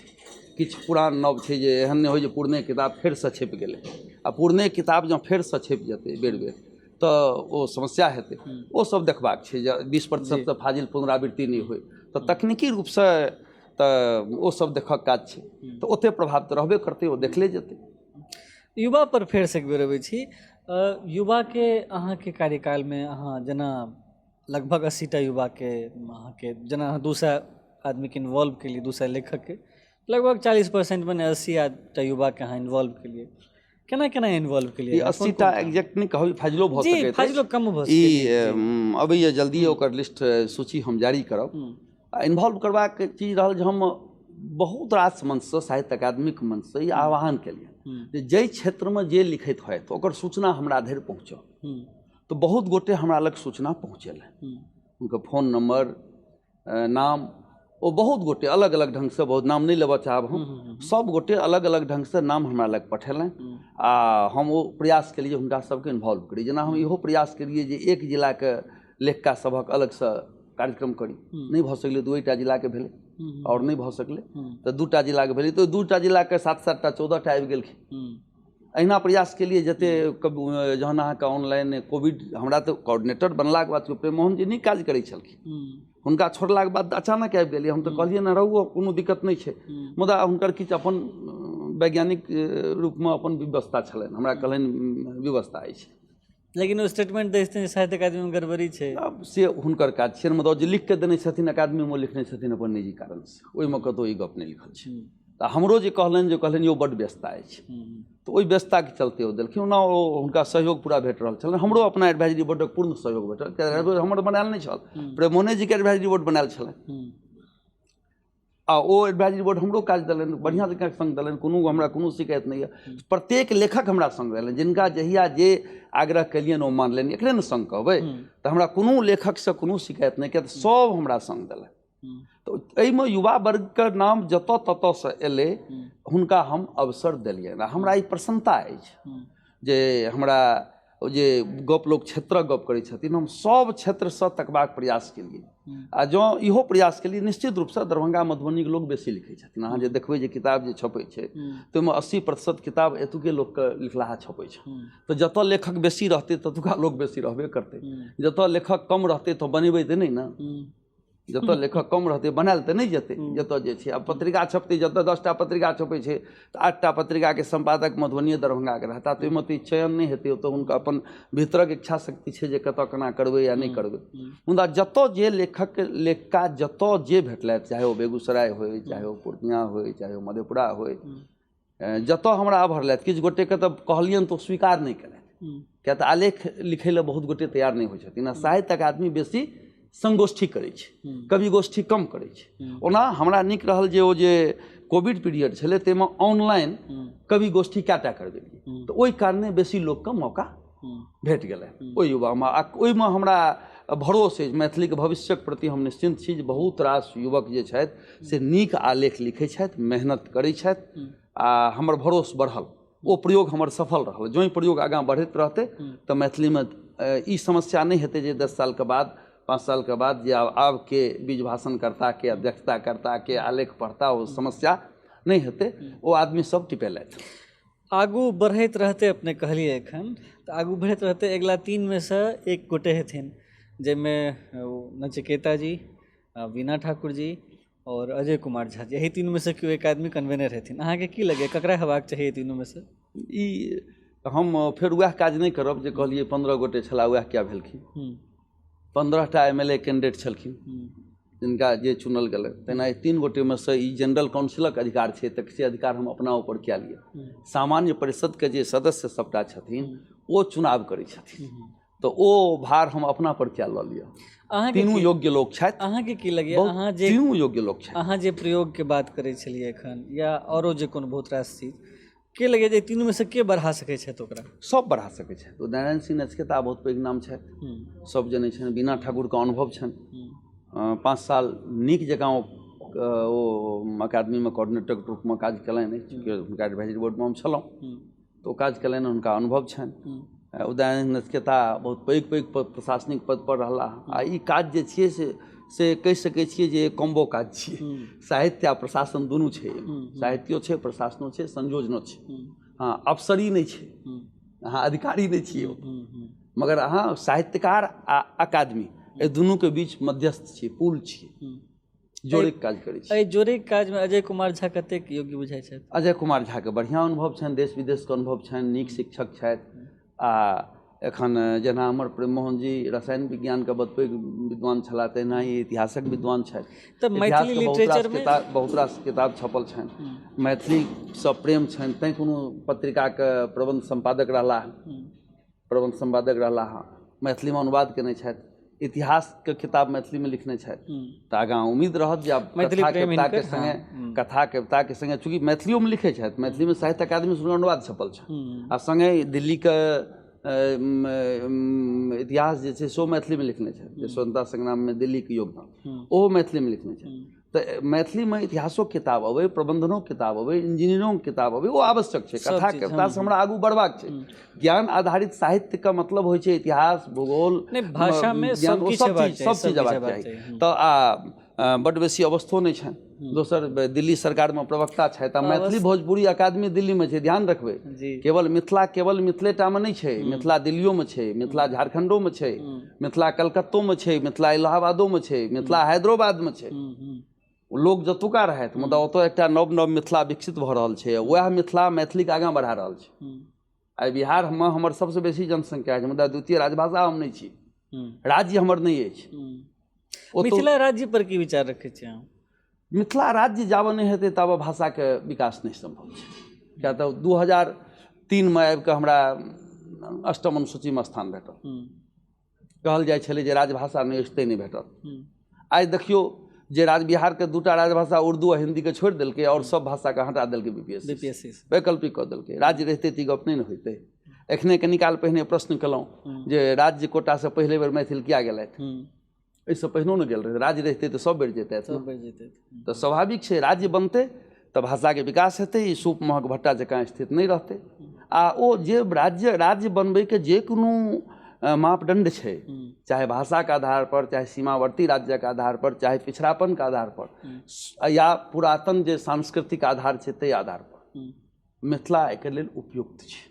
किछु पुरान नव छै जे एहन नहि होइ जे पुरने किताब फेरसँ छपि गेलै, आ पुरने किताब जँ फेरसँ छपि जेतै बेर बेर तऽ ओ समस्या हेतै। ओ सब देखबाक छै जे 20% फाजिल पुनरावृत्ति नहि होय। तऽ तकनीकी रूपसँ तऽ ओ सब देखक काज छै, तऽ ओतेक प्रभाव तऽ रहबे करतै, ओ देखले जेतै। युवा पर फेरसँ एक बेर अबै छी। युवाके अहाँके कार्यकालमे अहाँ जेना लगभग 80टा युवाके अहाँके, जेना अहाँ 200 आदमीके इन्वॉल्व केलिए, 200 लेखकके, लगभग 40% मने 80टा युवाके अहाँ इन्वॉल्व केलिए। केना इन्वॉल्व केलिए? 80टा एग्जैक्ट नहीं कहब, फाजिलो भऽ सकैत अछि, फाजिलो कम भऽ ई सकैत अबैए जल्दी, ओकर लिस्ट सूची हम जारी करब। आ इन्वॉल्व करबाक चीज रहल जे हम बहुत रास मंचसँ, साहित्य अकादमीके मंचसँ ई आह्वान केलिए जे जाहि क्षेत्रमे जे लिखैत होय तऽ ओकर सूचना हमरा धरि पहुँचऽ। तऽ बहुत गोटे हमरा लग सूचना पहुँचेलनि, हुनकर फोन नंबर, नाम, ओ बहुत गोटे अलग अलग ढङ्गसँ, बहुत नाम नहि लेबऽ चाहब हम, सब गोटे अलग अलग ढङ्गसँ नाम हमरा लग पठेलनि। आ हम ओ प्रयास केलिए हुनका सबके इन्वॉल्व करी। जेना हम इहो प्रयास केलिए जे एक जिलाके लेखिका सभक अलगसँ कार्यक्रम करी, नहीं भऽ सकलै 2टा जिलाके भेलै, और नहीं भऽ सकलै तऽ 2टा जिलाके भेलै, तऽ 2टा जिलाके 7-7टा 14टा आबि गेलखिन। अहिना प्रयास केलिए जते जहन अहाँके ऑनलाइन कोविड, हमरा तऽ कोऑर्डिनेटर बनलाके बाद प्रेम मोहन जी नहीं काज करै छलखिन, हुनका छोड़लाके बाद अचानक आबि गेलिए। हम तऽ कहलिए ने रहू, कोनो दिक्कत नहीं छै, मुदा हुनकर किछु अपन वैज्ञानिक रूपमे अपन व्यवस्था छलनि, हमरा कहलनि व्यवस्था अछि। लेकिन ओ स्टेटमेंट दै छथिन साहित्य अकादमीमे गड़बड़ी छै। अब से हुनकर काज छियनि, मतलब जे लिख के देने छथिन अकादमीमे लिखने छथिन अपन निजी कारणसँ, ओहिमे कतहु ई गप नहि लिखल छै। तऽ हमरो जे कहलनि यौ बड्ड व्यस्तता अछि, तऽ ओहि व्यस्तताके चलते ओ देलखिन। ओना ओ हुनका सहयोग पूरा भेट रहल छलनि, हमरो अपना एडवाइजरी बोर्डक पूर्ण सहयोग भेटल, किएकि हमर बनायल नहि छल, प्रेम मोहने जीके एडवाइजरी बोर्ड बनायल छलनि, आ ओ एडवाइजरी बोर्ड हमरो काज देलनि, बढ़िआँ जकाँ सङ्ग देलनि, हमरा कोनो शिकायत नहीं है। प्रत्येक लेखक हमरा सङ्ग देलनि, जिनका जहिया जे आग्रह केलियनि ओ मानलनि, एकरे ने सङ्ग कहबै, तऽ हमरा कोनो लेखकसँ कोनो शिकायत नहीं, किएक तऽ सब हमरा सङ्ग देलनि। तऽ एहिमे युवा वर्गके नाम जतऽ ततऽसँ एलै, हुनका हम अवसर देलियनि। हमरा ई प्रसन्नता अछि जे हमरा जे गप लोक क्षेत्रक गप करै छथिन, हम सब क्षेत्रसँ तकबाक प्रयास केलियै आ जँ इहो प्रयास केलियै निश्चित रूपसँ दरभंगा मधुबनीके लोक बेसी लिखै छथिन। अहाँ जे देखबै जे किताब जे छपै छै तऽ ओहिमे 80% किताब एतुके लोकके लिखलाहा छपै छै। तऽ जतऽ लेखक बेसी रहतै ततुका लोक बेसी रहबे करतै, जतऽ लेखक कम रहतै तऽ बनेबै तऽ नहि ने, जतऽ लेखक कम रहतै बनायल तऽ नहि जेतै। जतऽ जे छै आब पत्रिका छपतै, जतऽ 10टा पत्रिका छपै छै तऽ 8टा पत्रिकाके सम्पादक मधुबनिए दरभंगाके रहता, तऽ ओहिमे तऽ ई चयन नहि हेतै। ओतऽ हुनका अपन भीतरक इच्छा शक्ति छै जे कतऽ केना करबै या नहि करबै। मुदा जतऽ जे लेखका जतऽ जे भेटलथि, चाहे ओ बेगूसराय होय, चाहे ओ पूर्णिया होय, चाहे ओ मधेपुरा होय, जतऽ हमरा अभरलथि, किछु गोटेके तऽ कहलियनि तऽ ओ स्वीकार नहि केलथि, किया तऽ आलेख लिखै लए बहुत गोटे तैयार नहि होइ छथिन। साहित्य अकादमी बेसी संगोष्ठी करै छै, कवि गोष्ठी कम करै छै। ओना हमरा नीक रहल जे ओ जे कोविड पीरियड छलै ताहिमे ऑनलाइन कवि गोष्ठी कएटा करबेलियै, तऽ ओहि कारणे बेसी लोकके मौका भेट गेलै ओहि युवामे। आ ओहिमे हमरा भरोस अछि, मैथिलीके भविष्यके प्रति हम निश्चिन्त छी जे बहुत रास युवक जे छथि से नीक आलेख लिखै छथि, मेहनत करै छथि आ हमर भरोस बढ़ल। ओ प्रयोग हमर सफल रहल। जँ ई प्रयोग आगाँ बढ़ैत रहतै तऽ मैथिलीमे ई समस्या नहि हेतै जे 10 सालके बाद, 5 सालके बाद जे आब के बीज भाषण करता, के अध्यक्षता करता, के आलेख पढ़ता, ओ समस्या नहीं हेतै। ओ आदमी सब टिपेलथि। आगू बढ़ैत रहते अपने कहलिए एखन तऽ आगू बढ़ैत रहते अगिला 3 में से एक गोटे हेथिन जाहिमे नचिकेता जी, वीणा ठाकुर जी और अजय कुमार झा जी, यही 3 में से केओ एक आदमी कन्वेनर हेथिन। अहाँके की लगे ककरा हेबाक चाहिए 3 में से? ई हम फेर वएह काज नहीं करब जे कहलिए 15 गोटे छला वएह क्या भेलखिन। 15टा MLA कैंडिडेट छलखिन जिनका जे चुनल गेलै, तेना 3 गोटे में से ई जनरल काउंसिलक अधिकार छै तऽ से अधिकार हम अपना ऊपर क्या लिए। सामान्य परिषदके जे सदस्य सबटा छथिन ओ चुनाव करै छथिन, तऽ ओ भार हम अपना पर क्या लऽ लिअ। तीनू योग्य लोक छथि। अहाँके की लगैए अहाँ जे तीनू योग्य लोक छथि। अहाँ जे प्रयोगके बात करै छलिए एखन या औरो जे कोनो बहुत रास चीज के लगे जे 3 में से के बढ़ा सकै छथि ओकरा? सब बढ़ा सकै छथि। तो नारायण सिंह नचिकेता बहुत पैघ नाम छथि, सब जनै छनि। वीणा ठाकुरके अनुभव छनि, 5 साल नीक जकाँ ओ अकादमीमे कोऑर्डिनेटरके रूपमे काज कयलनि अछि, चूँकि हुनका एडवाइजरी बोर्डमे हम छलहुँ तऽ ओ काज कयलनि, हुनका अनुभव छनि। उदयन नचिकेता बहुत पैघ पैघ प्रशासनिक पद पर रहलाह आ ई काज जे छियै से कहि सकै छियै जे कॉम्बो काज छियै। साहित्य आ प्रशासन दुनू छै, साहित्यो छै, प्रशासनो छै, संयोजनो छै। हाँ, अफसरी नहीं छै, अहाँ अधिकारी नहीं छियै, मगर अहाँ साहित्यकार आ अकादमी ए दुनू के बीच मध्यस्थ छियै, पुल छियै, जोड़े काज करै छै। एहि जोड़े काज में अजय कुमार झा कतेक योग्य बुझाइ छथि? अजय कुमार झा के बढ़िया अनुभव छनि, देश विदेश के अनुभव छनि, नीक शिक्षक छथि। आ एखन जेना अमर प्रेम मोहन जी रसायन विज्ञान के बहुत पैघ विद्वान छलाह, तहिना ही इतिहासक विद्वान छथि। तऽ मैथिली लिटरेचर में बहुत रास किताब छपल छनि, मैथिली से प्रेम छनि, तैं कोनो पत्रिकाके प्रबंध संपादक रहलाह, मैथिली में अनुवाद केने छथि, इतिहास के किताब मैथिली में लिखने छथि। तऽ आगाँ उम्मीद रहत जे आब कथा कविता के संगे चूँकि मैथिलियो में लिखै छथि, मैथिली में साहित्य अकादमी से अनुवाद छपल छनि, आ संगे दिल्ली के इतिहास जे छै सेहो मैथिली में लिखने छथि, जे स्वतंत्रता संग्राम में दिल्ली के योगदान ओहो मैथिली में लिखने छथि। तऽ मैथिली में इतिहासो किताब अबै, प्रबंधनो किताब अबै, इंजीनियरिंगो किताब अबै, वो आवश्यक छै। कथा कविता से हमरा आगू बढ़बाक छै। ज्ञान आधारित साहित्य का मतलब होइ छै इतिहास, भूगोल, भाषा में सब चीज हेबाक चाही। तऽ बड्ड बेसी अवस्थो नहीं छनि। दोसर दिल्ली सरकार में प्रवक्ता छथि आ मैथिली भोजपुरी अकादमी दिल्ली में छै, ध्यान रखबै। केवल मिथिलेटा में नहीं छै, मिथिला दिल्लियो में छै, मिथिला झारखंडो में छै, मिथिला कलकत्तो में छै, मिथिला इलाहाबादो में छै, मिथिला हैदराबाद में छै। लोग जतुका रहथि, मुदा ओतऽ एकटा नव नव मिथिला विकसित भऽ रहल छै, वएह मिथिला मैथिलीके आगाँ बढ़ा रहल छै। आइ बिहार में हमर सबसे बेसी जनसंख्या छै, मुदा द्वितीय राजभाषा हम नहीं छी, राज्य हमर नहीं अछि। मिथिला राज्य पर की विचार रखै छी अहाँ? मिथिला राज्य जाबऽ नहीं हेतै ताबऽ भाषाके विकास नहीं संभव छै। किया तऽ 2003 में आबि कऽ हमरा 8म अनुसूचीमे स्थान भेटल। कहल जाइ छलै जे राजभाषा नहीं अछि तैं नहीं भेटल। आइ देखियौ जे बिहार के 2टा राजभाषा उर्दू आ हिंदी के छोड़ि देलकै और सब भाषा के हटा देलकै बीपीएससी वैकल्पिक कऽ देलकै। राज्य रहितै तऽ ई गप नहीं ने होइतै। एखने कनि काल पहिने प्रश्न केलहुँ जे राज्य कोटा से पहले बेर मैथिल किया गेलथि, एहिसँ पहिनो ने गेल रहै। राज्य रहितै तऽ सब बेर जेतथि, तऽ स्वाभाविक छै राज्य बनतै तऽ भाषाके विकास हेतै, ई सूप महक भट्टा जकाँ स्थित नहि रहतै। आ ओ जे राज्य बनबैके जे कोनो मापदंड छै, चाहे भाषा के आधार पर, चाहे सीमावर्ती राज्य के आधार पर, चाहे पिछड़ापन के आधार पर, या पुरातन जे सांस्कृतिक आधार छै ताहि आधार पर मिथिला एकर लेल उपयुक्त छै।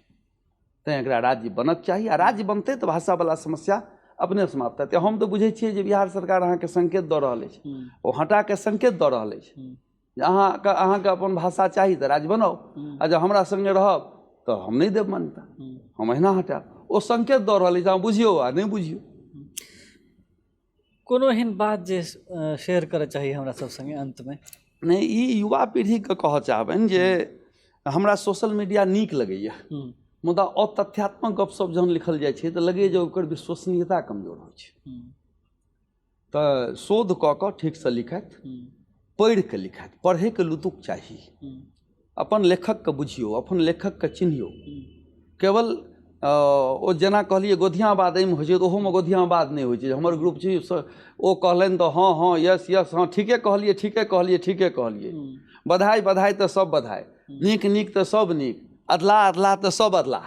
तैं एकरा राज्य बनक चाही, आ राज्य बनतै तऽ भाषावला समस्या अपने समाप्त हेतै। हम तऽ बुझै छियै जे बिहार सरकार अहाँके संकेत दऽ रहल अछि, ओ हटाके संकेत दऽ रहल अछि जे अहाँके अपन भाषा चाही तऽ राज्य बनाउ, आ जब हमरा संगे रहब तऽ हम नहि देब मान्यता, हम अहिना हटायब। ओ संकेत दऽ रहल अछि, अहाँ बुझियौ आ नहि बुझियौ। कोनो एहन बात जे शेयर करऽ चाही हमरा सब संगे अंत में? नहीं, ई युवा पीढ़ीके कहऽ चाहबनि जे हमरा सोशल मीडिया नीक लगैए, मुदा अतथ्यात्मक गपशप जहन लिखल जाइ छै तऽ लगैए जे ओकर विश्वसनीयता कमजोर होइ छै। तऽ शोध कऽ कऽ ठीकसँ लिखथि, पढ़ि कऽ लिखथि, पढ़ैके लुतुक चाही। अपन लेखकके बुझियौ, अपन लेखकके चिन्हियौ। केवल ओ जेना कहलिए गोधियाबाद एहिमे होइ छै तऽ ओहोमे गोधियाबाद नहि होइ छै। हमर ग्रुप छै, ओ कहलनि तऽ हाँ हाँ यस यस हाँ ठीके कहलिए ठीके कहलिए ठीके कहलिए, बधाई बधाई तऽ सब बधाई, नीक नीक तऽ सब नीक, अदला अदला तऽ सब अदला,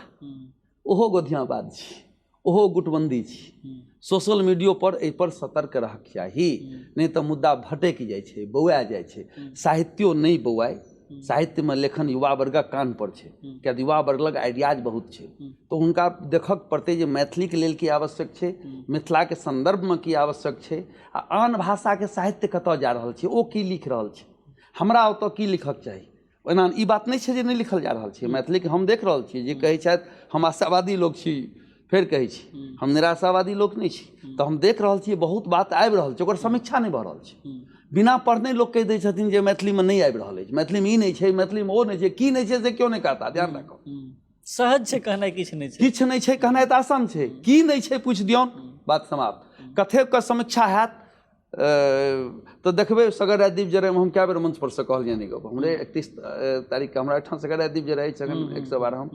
ओहो गोधियाबाद छी, ओहो गुटबंदी छी। सोशल मीडियो पर एहि पर सतर्क रहक चाही, नहीं तऽ मुद्दा भटकि जाइ छै, बौआ जाइ छै। साहित्यो नहीं बौआइ, साहित्य में लेखन युवा वर्गक कान पर छै, किया युवा वर्ग लग आइडियाज बहुत छै। तो हुनका देखक पड़तै जे मैथिली के लेल की आवश्यक छै, मिथिला के संदर्भ में की आवश्यक छै, आ आन भाषा के साहित्य कतऽ जा रहल छै, ओ की लिख रहल छै, हमरा ओतऽ की लिखक चाही। ओना ई बात नहीं छै जे नहीं लिखल जा रहल छै, मैथिली के हम देख रहल छी जे कहै छथि हम आशावादी लोक छी, फेर कहै छी हम निराशावादी लोक नहीं छी। तऽ हम देख रहल छी बहुत बात आबि रहल छै, ओकर समीक्षा नहीं भऽ रहल छै। बिना पढ़ने लोग कहि दै छथिन जे मैथिली में नहीं आबि रहल अछि, मैथिली में ई नहीं छै, मैथिली में ओ नहीं छै। की नहीं छै से क्यों नहीं कहता, ध्यान राखो। सहज छै कहनाइ किछु नहीं छै, किछु नहीं छै कहनाइ तऽ आसान छै, की नहीं छै पूछि दियौन, बात समाप्त। कथेके समीक्षा हैत तऽ देखबै सगर दीप जरय में हम कए बेर मंच पर से कहलियनि गप। हमरे 31 तारीख के हमरा एहिठाम सगर दीप जरय छै 112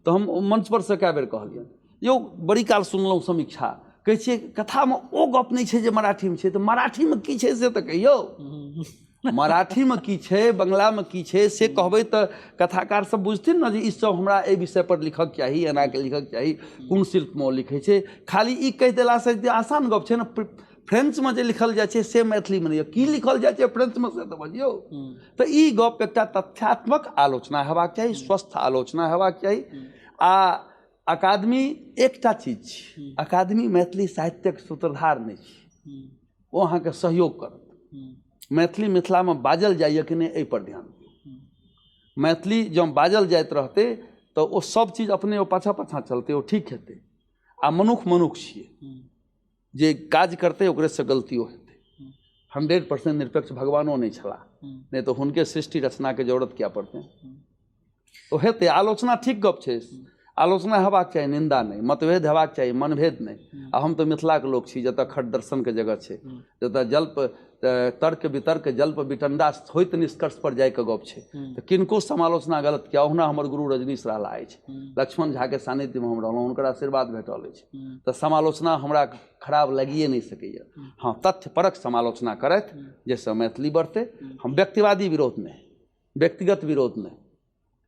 तऽ हम मंच पर से कए बेर कहलियनि, यौ बड़ी काल सुनलहुँ समीक्षा, कहै छियै कथामे ओ गप नहीं छै जे मराठीमे छै, तऽ मराठीमे की छै से तऽ कहियौ। मराठीमे की छै, बंगलामे की छै से कहबै तऽ कथाकार सब बुझथिन ने जे ई सब हमरा एहि विषय पर लिखक चाही, एना के लिखक चाही, कोन शिल्पमे ओ लिखै छै। खाली ई कहि देलासँ आसान गप छै ने, फ्रेंचमे जे लिखल जाइ छै से मैथिलीमे नहीं, की लिखल जाइ छै फ्रेंचमे से तऽ बजियौ। तऽ ई गप एकटा तथ्यात्मक आलोचना हेबाक चाही, स्वस्थ आलोचना हेबाक चाही। आ अकादमी एकटा चीज छै, अकादमी मैथिली साहित्यक सूत्रधार नहीं छै, ओ अहाँके सहयोग करत। मैथिली मिथिला में बाजल जाइए कि नहीं एहि पर ध्यान दियौ। मैथिली जब बाजल जाइत रहतै तऽ ओ सब चीज अपने ओ पाछाँ पाछाँ चलतै, ओ ठीक हेतै। आ मनुख छियै, जे काज करतै ओकरेसँ गलतियो हेतै। 100% निरपेक्ष भगवानो नहीं छलाह, नहीं तो हुनके सृष्टि रचना के जरूरत क्या पड़तै। तो हेतै आलोचना, ठीक गप छै, आलोचना हेबाक चाही, निंदा नहीं। मतभेद हेबाक चाही, मनभेद नहीं। आ हम तो मिथिला के लोक छी जतऽ खट दर्शन के जगह छै, जतऽ जल्प तर्क वितर्क जल्प विटंडा होइत निष्कर्ष पर जाय के गप छै। तऽ किनको समालोचना गलत किया, ओहुना हमर गुरु रजनीश रहला अछि, लक्ष्मण झा के सानिध्य में हम रहलहुँ, हुनकर आशीर्वाद भेटल अछि। तऽ समालोचना हमरा खराब लागिए नहीं सकैए। हाँ, तथ्य परक समालोचना करथि जाहिसँ मैथिली बढ़तै। हम व्यक्तिवादी विरोध नहीं, व्यक्तिगत विरोध नहीं,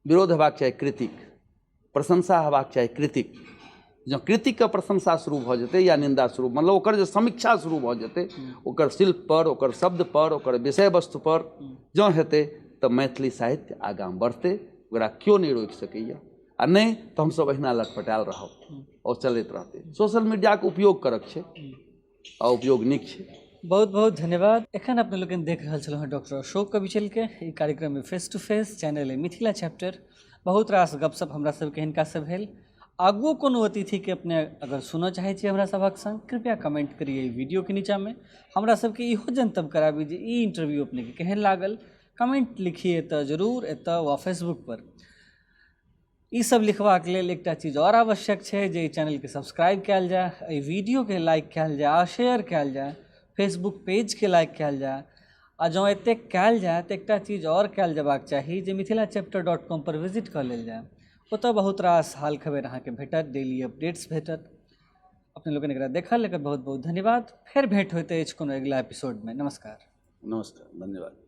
विरोध हेबाक चाही कृतिक, प्रशंसा हेबाक चाही कृतिक। जँ कृतिकके प्रशंसा शुरू भऽ जेतै या निंदा शुरू, मतलब ओकर जे समीक्षा शुरू भऽ जेतै, ओकर शिल्प पर, ओकर शब्द पर, ओकर विषय वस्तु पर जँ हेतै तऽ मैथिली साहित्य आगाँ बढ़तै, ओकरा केओ नहीं रोकि सकैए। आ नहीं तऽ हमसब अहिना लटपटायल रहब और चलैत रहतै। सोशल मीडियाके उपयोग करक छै आ उपयोग नीक छै। बहुत बहुत धन्यवाद। एखन अपने लोगन देख रहल छलहुँ हैं डॉक्टर अशोक कविचल के ई कार्यक्रम में फेस टू फेस चैनल है मिथिला चैप्टर। बहुत रास गपशप हमरा सबके हिनका से भेल। आगुओ कोनो अतिथि के अपने अगर सुनऽ चाहै छी हमरा सभक संग, कृपया कमेंट करिए वीडियो के नीचा में। हमरा सबके इहो जनतब कराबी जे ई इंटरव्यू अपने के केहन लागल, कमेंट लिखिए तऽ जरूर एतऽ वा फेसबुक पर। ई सब लिखबाक लेल एकटा चीज और आवश्यक छै जे चैनल के सब्सक्राइब कयल जाय, एहि वीडियो के लाइक कयल जाय, शेयर कयल जाय, फेसबुक पेज के लाइक कयल जाय। आ जँ एतेक कयल जाय तऽ एकटा चीज और कयल जेबाक चाही जे मिथिलाचैप्टर.com पर विजिट कऽ लेल जाय। ओतऽ बहुत रास हाल खबर अहाँके भेटत, डेली अपडेट्स भेटत। अपने लोगन एकरा देखल एकर बहुत बहुत धन्यवाद। फेर भेंट होइत अछि कोनो अगिला एपिसोड में। नमस्कार। नमस्कार, धन्यवाद।